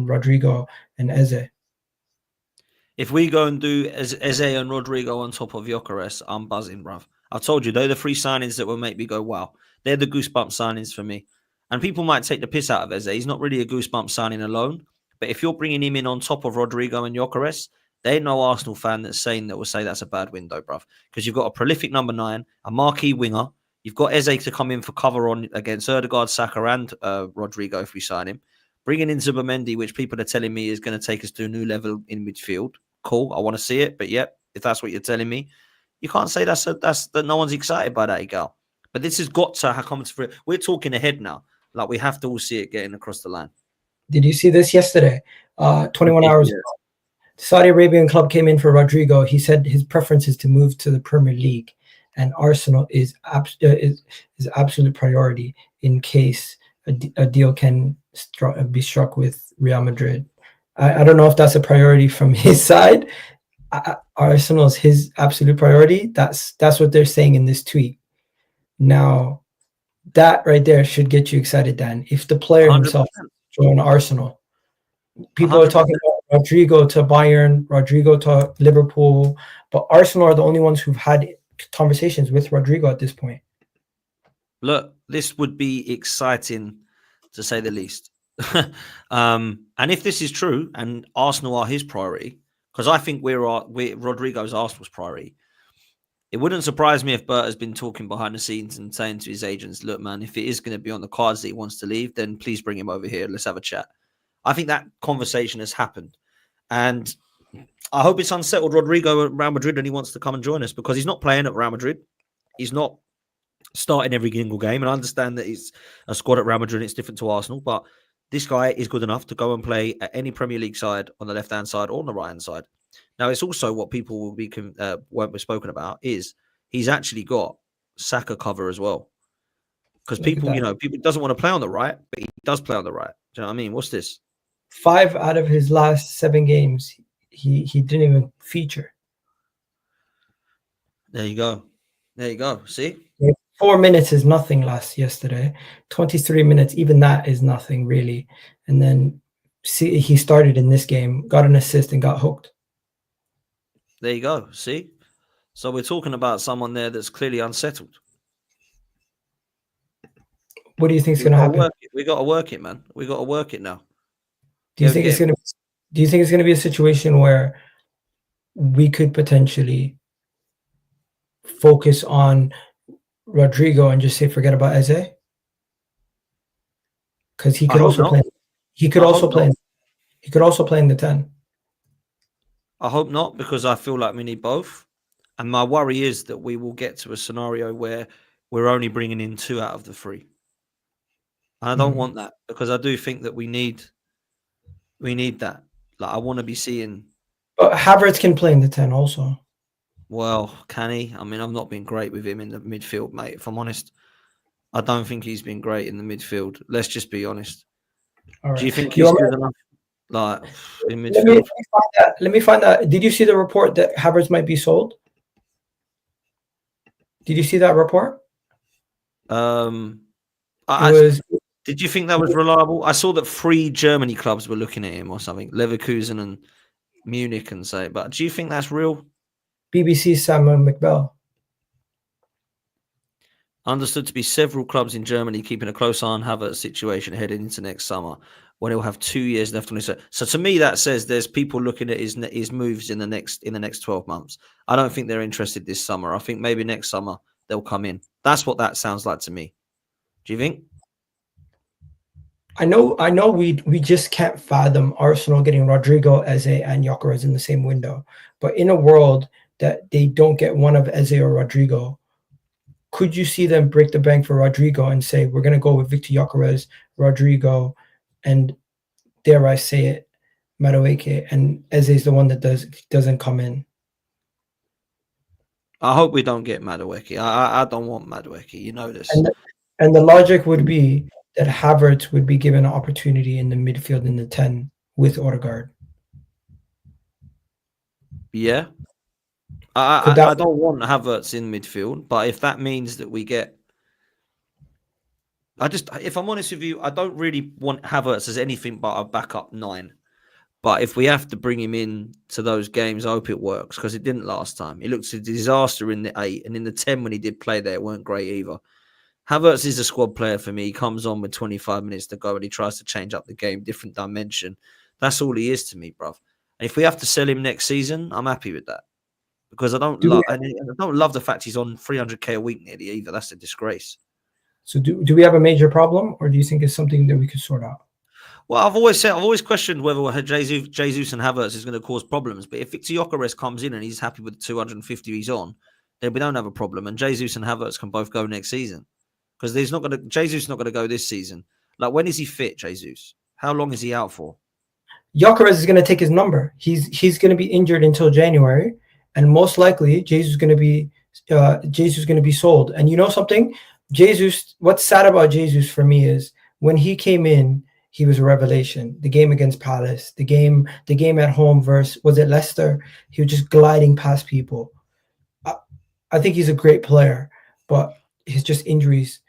Rodrygo and Eze. If we go and do Eze and Rodrygo on top of Gyökeres, I'm buzzing, bruv. I told you, they're the 3 signings that will make me go, wow. They're the goosebump signings for me. And people might take the piss out of Eze. He's not really a goosebump signing alone. But if you're bringing him in on top of Rodrygo and Gyökeres, there ain't no Arsenal fan that's saying that will say that's a bad window, bruv. Because you've got a prolific number 9, a marquee winger. You've got Eze to come in for cover on against Ødegaard, Saka, and Rodrygo if we sign him. Bringing in ZUBIMENDI, which people are telling me is going to take us to a new level in midfield. Cool, I want to see it. But yep, if that's what you're telling me, you can't say that no one's excited by that, Egal. But this has got to come to fruition. We're talking ahead now. Like, we have to all see it getting across the line. Did you see this yesterday? 21 hours ago. The Saudi Arabian club came in for Rodrygo. He said his preference is to move to the Premier League, and Arsenal is absolute priority in case a deal can be struck with Real Madrid. I don't know if that's a priority from his side. Arsenal is his absolute priority. That's what they're saying in this tweet. Now, that right there should get you excited, Dan. If the player 100%. himself join Arsenal, people 100%. are talking about Rodrygo to Bayern, Rodrygo to Liverpool, but Arsenal are the only ones who've had conversations with Rodrygo at this point. Look, this would be exciting to say the least. And if this is true and Arsenal are his priority, because I think Rodrygo's Arsenal's priority, it wouldn't surprise me if Bert has been talking behind the scenes and saying to his agents, look, man, if it is going to be on the cards that he wants to leave, then please bring him over here. Let's have a chat. I think that conversation has happened. And I hope it's unsettled Rodrygo at Real Madrid and he wants to come and join us, because he's not playing at Real Madrid. He's not starting every single game. And I understand that he's a squad at Real Madrid. It's different to Arsenal. But this guy is good enough to go and play at any Premier League side on the left-hand side or on the right-hand side. Now, it's also what people will be won't be spoken about is he's actually got Saka cover as well. Because people, people doesn't want to play on the right, but he does play on the right. Do you know what I mean? What's this? 5 out of his last 7 games, he didn't even feature. There you go. There you go. See? 4 minutes is nothing yesterday. 23 minutes, even that is nothing really. And then he started in this game, got an assist and got hooked. There you go. See? So we're talking about someone there that's clearly unsettled. What do you think is going to happen? We got to work it, man. We got to work it now. Do you think it's going to be a situation where we could potentially focus on Rodrygo and just say forget about Eze? Because he could also play. He could also play. He could also play in the 10. I hope not, because I feel like we need both. And my worry is that we will get to a scenario where we're only bringing in 2 out of the 3. And I don't want that, because I do think that we need that. Like, I want to be seeing. But Havertz can play in the 10 also. Well, can he? I mean, I've not been great with him in the midfield, mate. If I'm honest, I don't think he's been great in the midfield. Let's just be honest. All right. Do you think he's good enough? Like, in midfield? Let me find that. Did you see the report that Havertz might be sold? Did you see that report? Did you think that was reliable? I saw that 3 Germany clubs were looking at him or something, Leverkusen and Munich and say. But do you think that's real? BBC Samuel McBell. Understood to be several clubs in Germany keeping a close eye on Havertz's situation heading into next summer, when he'll have 2 years left on his. So to me, that says there's people looking at his moves in the next 12 months. I don't think they're interested this summer. I think maybe next summer they'll come in. That's what that sounds like to me. Do you think? I know we just can't fathom Arsenal getting Rodrygo, Eze, and Gyökeres in the same window. But in a world that they don't get one of Eze or Rodrygo, could you see them break the bank for Rodrygo and say, we're going to go with Viktor Gyökeres, Rodrygo, and dare I say it, Madueke, and Eze is the one that doesn't come in? I hope we don't get Madueke. I don't want Madueke. You know this. And the logic would be that Havertz would be given an opportunity in the midfield in the 10 with Ødegaard. Yeah. I don't want Havertz in midfield, but if that means that we get, if I'm honest with you, I don't really want Havertz as anything but a backup 9. But if we have to bring him in to those games, I hope it works, because it didn't last time. It looked a disaster in the 8, and in the 10 when he did play there, it weren't great either. Havertz is a squad player for me. He comes on with 25 minutes to go and he tries to change up the game, different dimension. That's all he is to me, bruv. And if we have to sell him next season, I'm happy with that. Because I don't love the fact he's on 300k a week nearly either. That's a disgrace. So do we have a major problem, or do you think it's something that we could sort out? Well, I've always questioned whether Jesus and Havertz is going to cause problems. But if Viktor Gyökeres comes in and he's happy with the 250 he's on, then we don't have a problem. And Jesus and Havertz can both go next season. Because Jesus is not going to go this season. Like, when is he fit, Jesus? How long is he out for? Gyökeres is going to take his number. He's going to be injured until January, and most likely Jesus is going to be sold. And you know something? Jesus, what's sad about Jesus for me is when he came in, he was a revelation. The game against Palace, the game at home versus, was it Leicester? He was just gliding past people. I think he's a great player, but it's just injuries.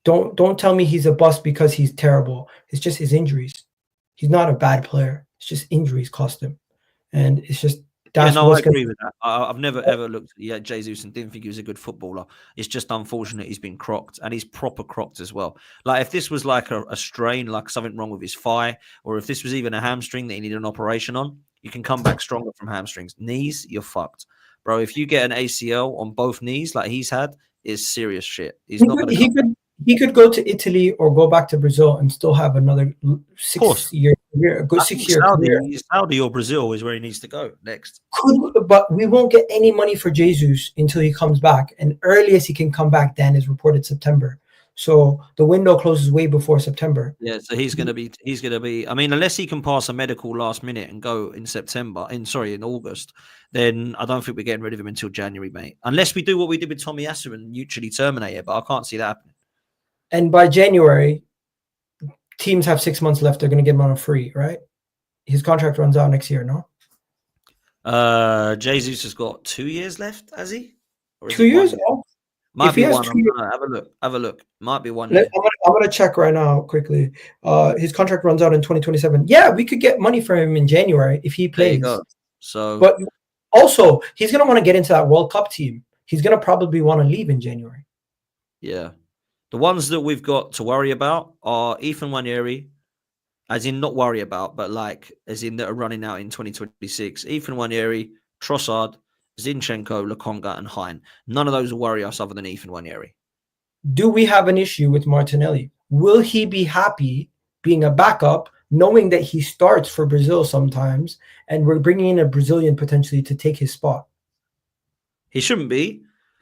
Don't tell me he's a bust because he's terrible. It's just his injuries. He's not a bad player. It's just injuries cost him, and it's just that's. Yeah, no, I agree with that. I've never ever looked at Jesus and didn't think he was a good footballer. It's just unfortunate he's been crocked, and he's proper crocked as well. Like, if this was like a strain, like something wrong with his thigh, or if this was even a hamstring that he needed an operation on, you can come back stronger from hamstrings. Knees, you're fucked, bro. If you get an ACL on both knees like he's had, it's serious shit. He could go to Italy or go back to Brazil and still have another 6-year career. A good 6-year career. Saudi or Brazil is where he needs to go next. But we won't get any money for Jesus until he comes back. And earliest he can come back then is reported September. So the window closes way before September. Yeah, so he's gonna be. I mean, unless he can pass a medical last minute and go in in August, then I don't think we're getting rid of him until January, mate. Unless we do what we did with Tommy Asu and mutually terminate it, but I can't see that happening. And by January, teams have 6 months left. They're going to get him on a free, right? His contract runs out next year, no? Jesus has got 2 years left, has he? Or 2 years? Oh. Might be one. Have a look. Might be 1 year. I'm going to check right now quickly. His contract runs out in 2027. Yeah, we could get money for him in January if he plays. There you go. So, but also, he's going to want to get into that World Cup team. He's going to probably want to leave in January. Yeah. The ones that we've got to worry about are Ethan Nwaneri, as in not worry about, but like as in that are running out in 2026. Ethan Nwaneri, Trossard, Zinchenko, Lokonga, and Hein. None of those will worry us other than Ethan Nwaneri. Do we have an issue with Martinelli? Will he be happy being a backup, knowing that he starts for Brazil sometimes, and we're bringing in a Brazilian potentially to take his spot? He shouldn't be,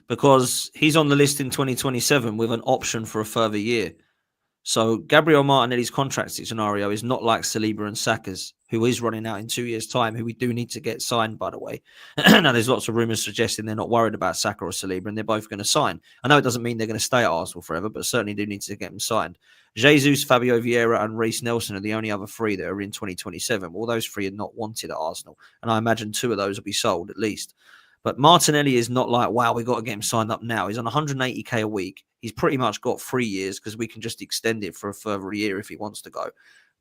because he's on the list in 2027 with an option for a further year. So Gabriel Martinelli's contract scenario is not like Saliba and Saka's, who is running out in 2 years' time, who we do need to get signed, by the way. Now, there's lots of rumours suggesting they're not worried about Saka or Saliba, and they're both going to sign. I know it doesn't mean they're going to stay at Arsenal forever, but certainly do need to get them signed. Jesus, Fabio Vieira, and Reece Nelson are the only other 3 that are in 2027. All those 3 are not wanted at Arsenal, and I imagine 2 of those will be sold at least. But Martinelli is not like, wow, we've got to get him signed up now. He's on 180k a week. He's pretty much got 3 years because we can just extend it for a further year if he wants to go.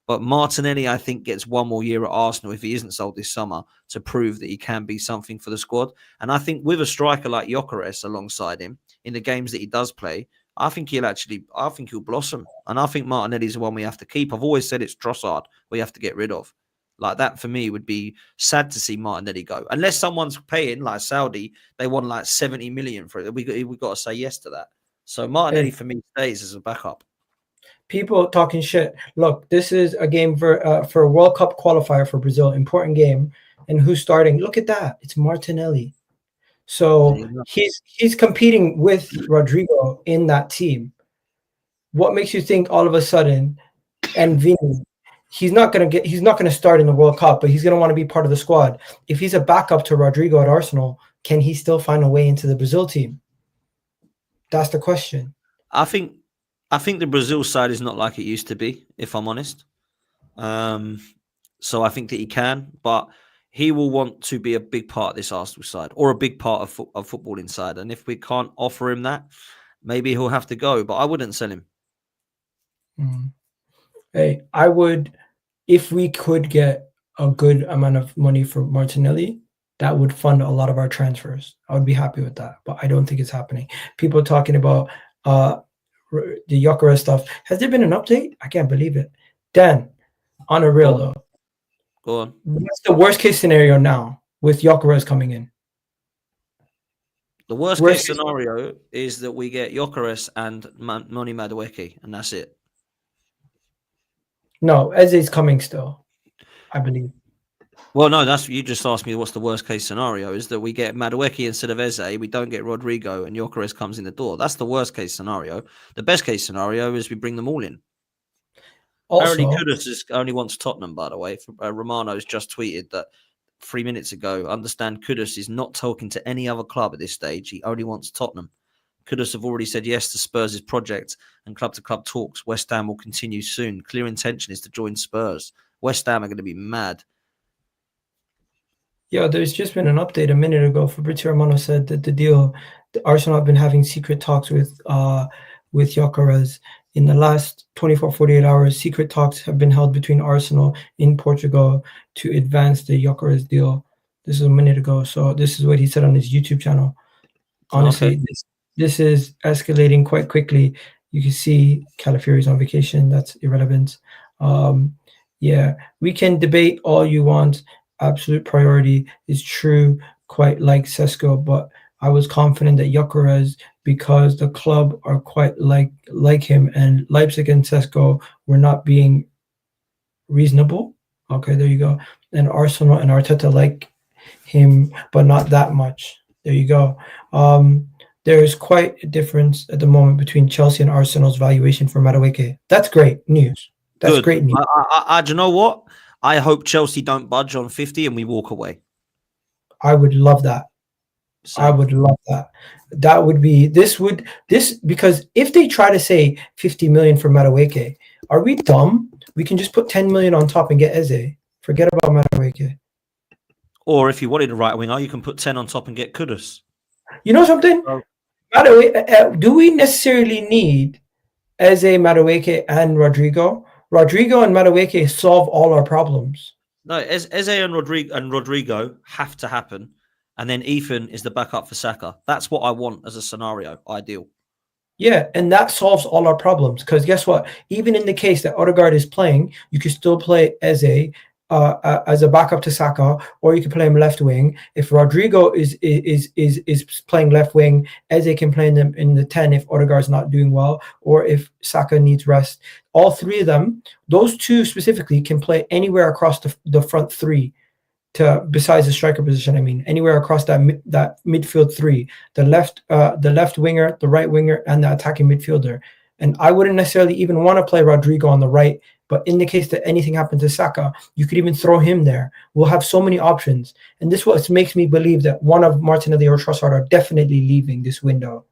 But Martinelli, I think, gets 1 more year at Arsenal if he isn't sold this summer to prove that he can be something for the squad. And I think with a striker like Gyökeres alongside him in the games that he does play, I think he'll blossom. And I think Martinelli's the one we have to keep. I've always said it's Trossard we have to get rid of. Like, that for me would be sad to see Martinelli go. Unless someone's paying, like Saudi, they want like 70 million for it. We got to say yes to that. So Martinelli for me stays as a backup. People talking shit. Look, this is a game for a World Cup qualifier for Brazil, important game. And who's starting? Look at that. It's Martinelli. So he's competing with Rodrygo in that team. What makes you think all of a sudden, and Vini, he's not gonna start in the World Cup, but he's gonna want to be part of the squad. If he's a backup to Rodrygo at Arsenal, can he still find a way into the Brazil team? That's the question. I think the Brazil side is not like it used to be, if I'm honest. So I think that he can, but he will want to be a big part of this Arsenal side or a big part of football inside. And if we can't offer him that, maybe he'll have to go. But I wouldn't sell him. Hey, I would, if we could get a good amount of money for Martinelli, that would fund a lot of our transfers. I would be happy with that, but I don't think it's happening. People talking about the Gyökeres stuff. Has there been an update? I can't believe it. Dan, on a real though, Go on. what's the worst case scenario now with Gyökeres coming in? The worst case scenario is that we get Gyökeres and NONI MADUEKE, and that's it. No, Eze's coming still, I believe. Well, no, that's you just asked me what's the worst case scenario is that we get Madueke instead of Eze, we don't get Rodrygo, and Gyökeres comes in the door. That's the worst case scenario. The best case scenario is we bring them all in. Also, Apparently, Kudus only wants Tottenham, by the way. Romano's just tweeted that 3 minutes ago. Understand Kudus is not talking to any other club at this stage. He only wants Tottenham. Kudus have already said yes to Spurs' project and club-to-club talks. West Ham will continue soon. Clear intention is to join Spurs. West Ham are going to be mad. yeah, there's just been an update a minute ago. Fabrizio Romano said that the Arsenal have been having secret talks with Gyökeres. In the last 24, 48 hours, secret talks have been held between Arsenal in Portugal to advance the Gyökeres deal. This is a minute ago. So this is what he said on his YouTube channel. Honestly, Okay. This is escalating quite quickly. You can see Calafiori's on vacation. That's irrelevant. Yeah, we can debate all you want. Absolute priority is true, quite like Sesko, but I was confident that Gyökeres, because the club are quite like him, and Leipzig and Sesko were not being reasonable. Okay, there you go. And Arsenal and Arteta like him, but not that much. There you go. There's quite a difference at the moment between Chelsea and Arsenal's valuation for Madueke. That's great news. That's Good. great news. Do you know what? I hope Chelsea don't budge on 50 and we walk away. I would love that. So, I would love that. That would be this because if they try to say 50 million for Madueke, are we dumb? We can just put 10 million on top and get Eze. Forget about Madueke. or if you wanted a right winger, you can put 10 on top and get Kudus. You know something? Oh. Madueke, do we necessarily need Eze, Madueke, and Rodrygo? Rodrygo and Madueke solve all our problems. No, Eze and Rodrygo have to happen. And then Ethan is the backup for Saka. That's what I want as a scenario. Ideal. Yeah, and that solves all our problems. Because guess what? Even in the case that Odegaard is playing, you can still play Eze as a backup to Saka, or you can play him left wing. If Rodrygo is playing left wing, Eze can play in the 10 if Odegaard's not doing well, or if Saka needs rest. All three of them, those two specifically, can play anywhere across the front three. Besides the striker position, I mean, anywhere across that midfield three, the left winger, the right winger, and the attacking midfielder. And I wouldn't necessarily even want to play Rodrygo on the right, but in the case that anything happened to Saka, you could even throw him there. We'll have so many options, and this what makes me believe that one of Martinelli or Trossard are definitely leaving this window,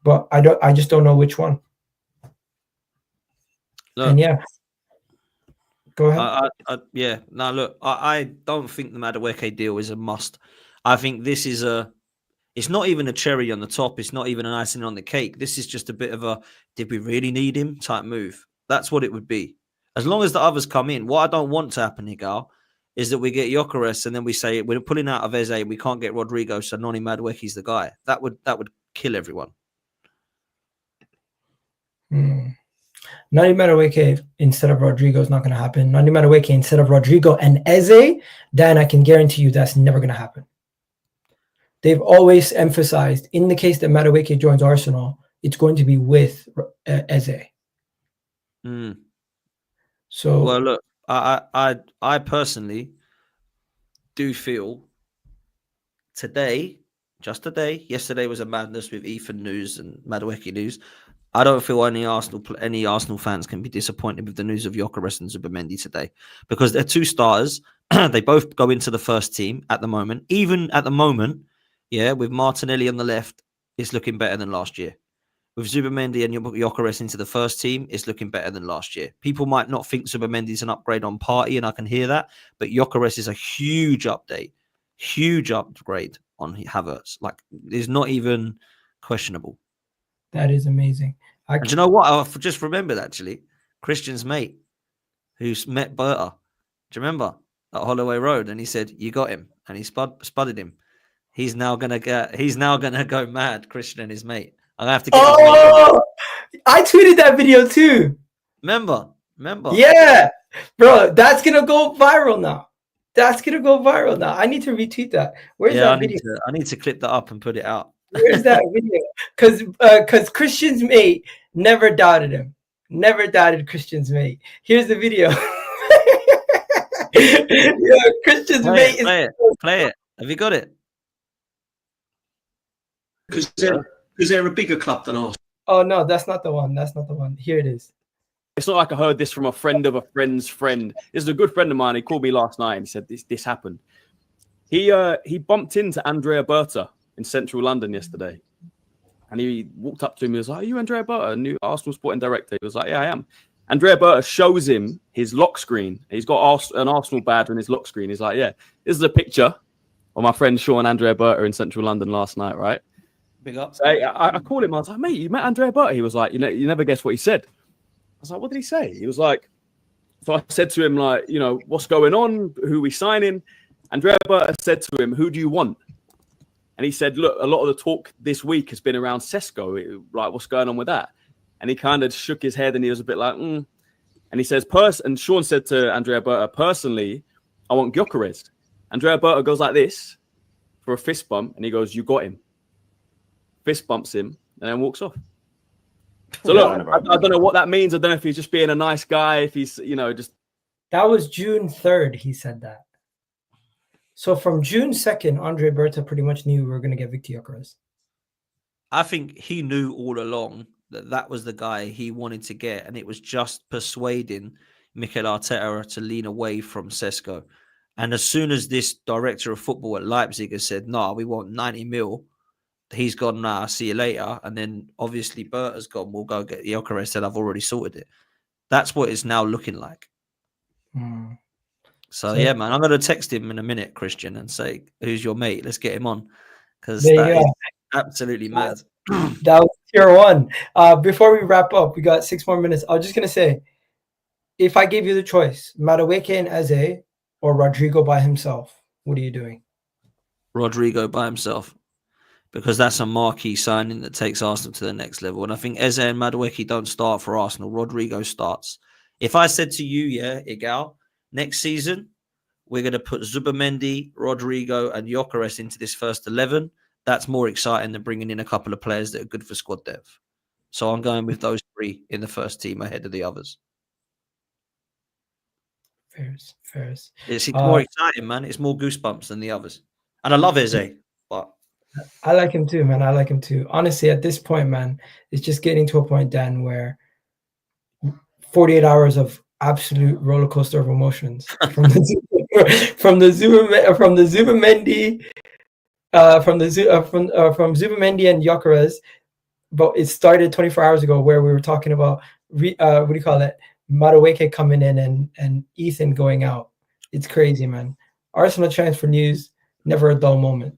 but I just don't know which one. Look, and yeah. Go ahead. Yeah. No, look, I don't think the Madueke deal is a must. I think this is it's not even a cherry on the top. It's not even an icing on the cake. This is just a bit of a, did we really need him type move? That's what it would be. As long as the others come in. What I don't want to happen, Egal, is that we get Gyökeres and then we say, we're pulling out of Eze, we can't get Rodrygo, so Noni Madueke's the guy. That would kill everyone. Noni Madueke instead of Rodrygo is not going to happen. Noni Madueke instead of Rodrygo and Eze, then I can guarantee you that's never going to happen. They've always emphasized, in the case that Madueke joins Arsenal, it's going to be with Eze. So, well, look, I personally do feel today, just today, yesterday was a madness with Ethan news and Madueke news. I don't feel any Arsenal fans can be disappointed with the news of Gyökeres and Zubimendi today, because they're two starters. They both go into the first team at the moment. Even at the moment, yeah, with Martinelli on the left, it's looking better than last year. with Zubimendi and Gyökeres into the first team, it's looking better than last year. People might not think Zubimendi's an upgrade on Partey, and I can hear that, but Gyökeres is a huge upgrade on Havertz. Like, it's not even questionable. That is amazing. And do you know what? I just remembered, actually, Christian's mate who's met Berta. Do you remember? At Holloway Road, and he said, "You got him," and he spudded him. He's now gonna go mad, Christian and his mate. I'm gonna have to get I tweeted that video too. Remember? Yeah, bro, that's gonna go viral now. I need to retweet that. Where's that video? I need to clip that up and put it out. Where's that video? Because Christian's mate never doubted him. Never doubted Christian's mate. Here's the video. Yeah, Christian's mate play it. Have you got it? Because they're a bigger club than us. Oh no, that's not the one. Here it is. It's not like I heard this from a friend of a friend's friend. This is a good friend of mine. He called me last night and he said this happened. He bumped into ANDREA BERTA in central London yesterday. And he walked up to him and was like, "Are you ANDREA BERTA, new Arsenal sporting director?" He was like, "Yeah, I am." ANDREA BERTA shows him his lock screen. He's got an Arsenal badge on his lock screen. He's like, "Yeah, this is a picture of my friend Sean ANDREA BERTA in central London last night, right?" Big up. So I called him. I was like, "Mate, you met ANDREA BERTA?" He was like, "You never guess what he said." I was like, "What did he say?" He was like, so I said to him, like, "What's going on? Who are we signing?" ANDREA BERTA said to him, "Who do you want?" And he said, "Look, a lot of the talk this week has been around Sesko. Like, what's going on with that?" And he kind of shook his head and he was a bit like, And he says, and Sean said to ANDREA BERTA, "Personally, I want Gyökeres." ANDREA BERTA goes like this for a fist bump and he goes, "You got him." Fist bumps him and then walks off. So look, I don't know what that means. I don't know if he's just being a nice guy, if he's, just. That was June 3rd. He said that. So from June 2nd, ANDREA BERTA pretty much knew we were going to get Viktor Gyökeres. I think he knew all along that was the guy he wanted to get, and it was just persuading Mikel Arteta to lean away from Sesko. And as soon as this director of football at Leipzig has said, "No, we want 90 mil," he's gone, "Nah, I'll see you later." And then obviously Berta's gone, "We'll go get Gyökeres," said, "I've already sorted it." That's what it's now looking like. So yeah, man, I'm going to text him in a minute, Christian, and say, "Who's your mate? Let's get him on." Because that is absolutely mad. That was tier 1. Before we wrap up, we got 6 more minutes. I was just going to say, if I gave you the choice, Madueke and Eze or Rodrygo by himself, what are you doing? Rodrygo by himself. Because that's a marquee signing that takes Arsenal to the next level. And I think Eze and Madueke don't start for Arsenal. Rodrygo starts. If I said to you, Egal, next season, we're going to put Zubimendi, Rodrygo, and Gyökeres into this first 11, that's more exciting than bringing in a couple of players that are good for squad depth. So I'm going with those 3 in the first team ahead of the others. Fairs. It's more exciting, man. It's more goosebumps than the others. And I love Eze, but I like him too, man. I like him too. Honestly, at this point, man, it's just getting to a point, Dan, where 48 hours of absolute roller coaster of emotions from the Zubimendi and Gyökeres. But it started 24 hours ago, where we were talking about Madueke coming in and Ethan going out. It's crazy, man. Arsenal transfer news, never a dull moment.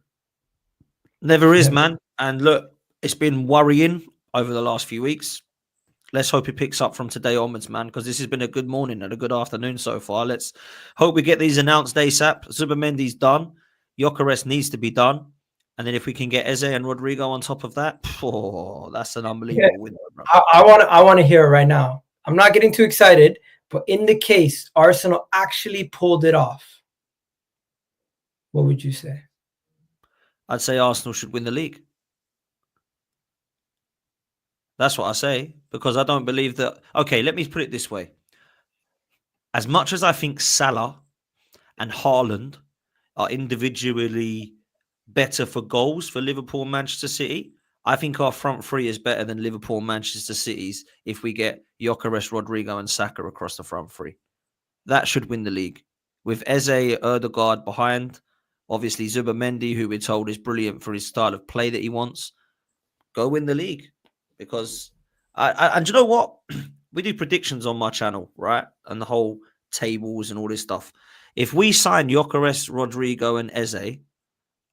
Never is, man. And look, it's been worrying over the last few weeks. Let's hope it picks up from today onwards, man, because this has been a good morning and a good afternoon so far. Let's hope we get these announced ASAP. Zubimendi's done. Gyökeres needs to be done. And then if we can get Eze and Rodrygo on top of that, that's an unbelievable window, bro. I want to hear it right now. I'm not getting too excited, but in the case Arsenal actually pulled it off, what would you say? I'd say Arsenal should win the league. That's what I say, because I don't believe that. Okay, let me put it this way. As much as I think Salah and Haaland are individually better for goals for Liverpool and Manchester City, I think our front 3 is better than Liverpool and Manchester City's if we get Gyökeres, Rodrygo and Saka across the front 3. That should win the league. With Eze, Ødegaard behind, obviously Zubimendi, who we're told is brilliant for his style of play that he wants, go win the league. because and you know what? We do predictions on my channel, right? And the whole tables and all this stuff. If we sign Gyökeres, Rodrygo, and Eze,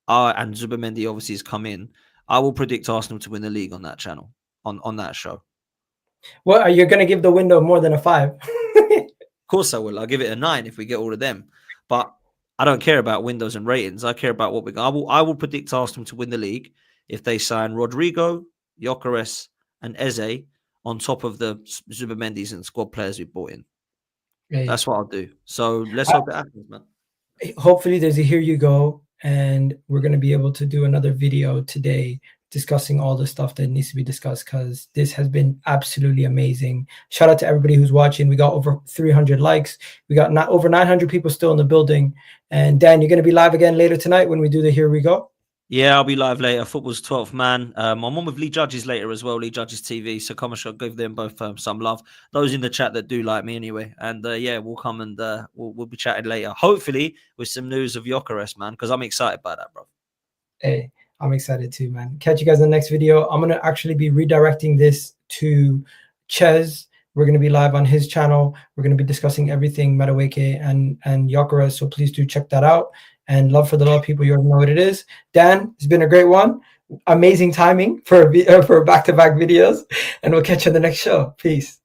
and Zubimendi obviously has come in, I will predict Arsenal to win the league on that channel, on that show. Well, are you going to give the window more than a 5? Of course I will. I'll give it a 9 if we get all of them. But I don't care about windows and ratings. I care about what we got. I will predict Arsenal to win the league if they sign Rodrygo, Gyökeres, and Eze on top of the Zubimendis and squad players we bought in. Hey. That's what I'll do. So let's hope it happens, man. Hopefully there's a here you go, and we're going to be able to do another video today discussing all the stuff that needs to be discussed, because this has been absolutely amazing. Shout out to everybody who's watching. We got over 300 likes. We got over 900 people still in the building. And Dan, you're going to be live again later tonight when we do the here we go. Yeah, I'll be live later. Football's 12th man. I'm on with Lee Judges later as well, Lee Judges TV. So come and give them both some love. Those in the chat that do like me anyway. And yeah, we'll come and we'll be chatting later. Hopefully with some news of Gyökeres, man, because I'm excited by that, bro. Hey, I'm excited too, man. Catch you guys in the next video. I'm going to actually be redirecting this to Ches. We're going to be live on his channel. We're going to be discussing everything Madueke and Gyökeres. So please do check that out. And love for the love people, you already know what it is. Dan, it's been a great one. Amazing timing for back-to-back videos. And we'll catch you in the next show. Peace.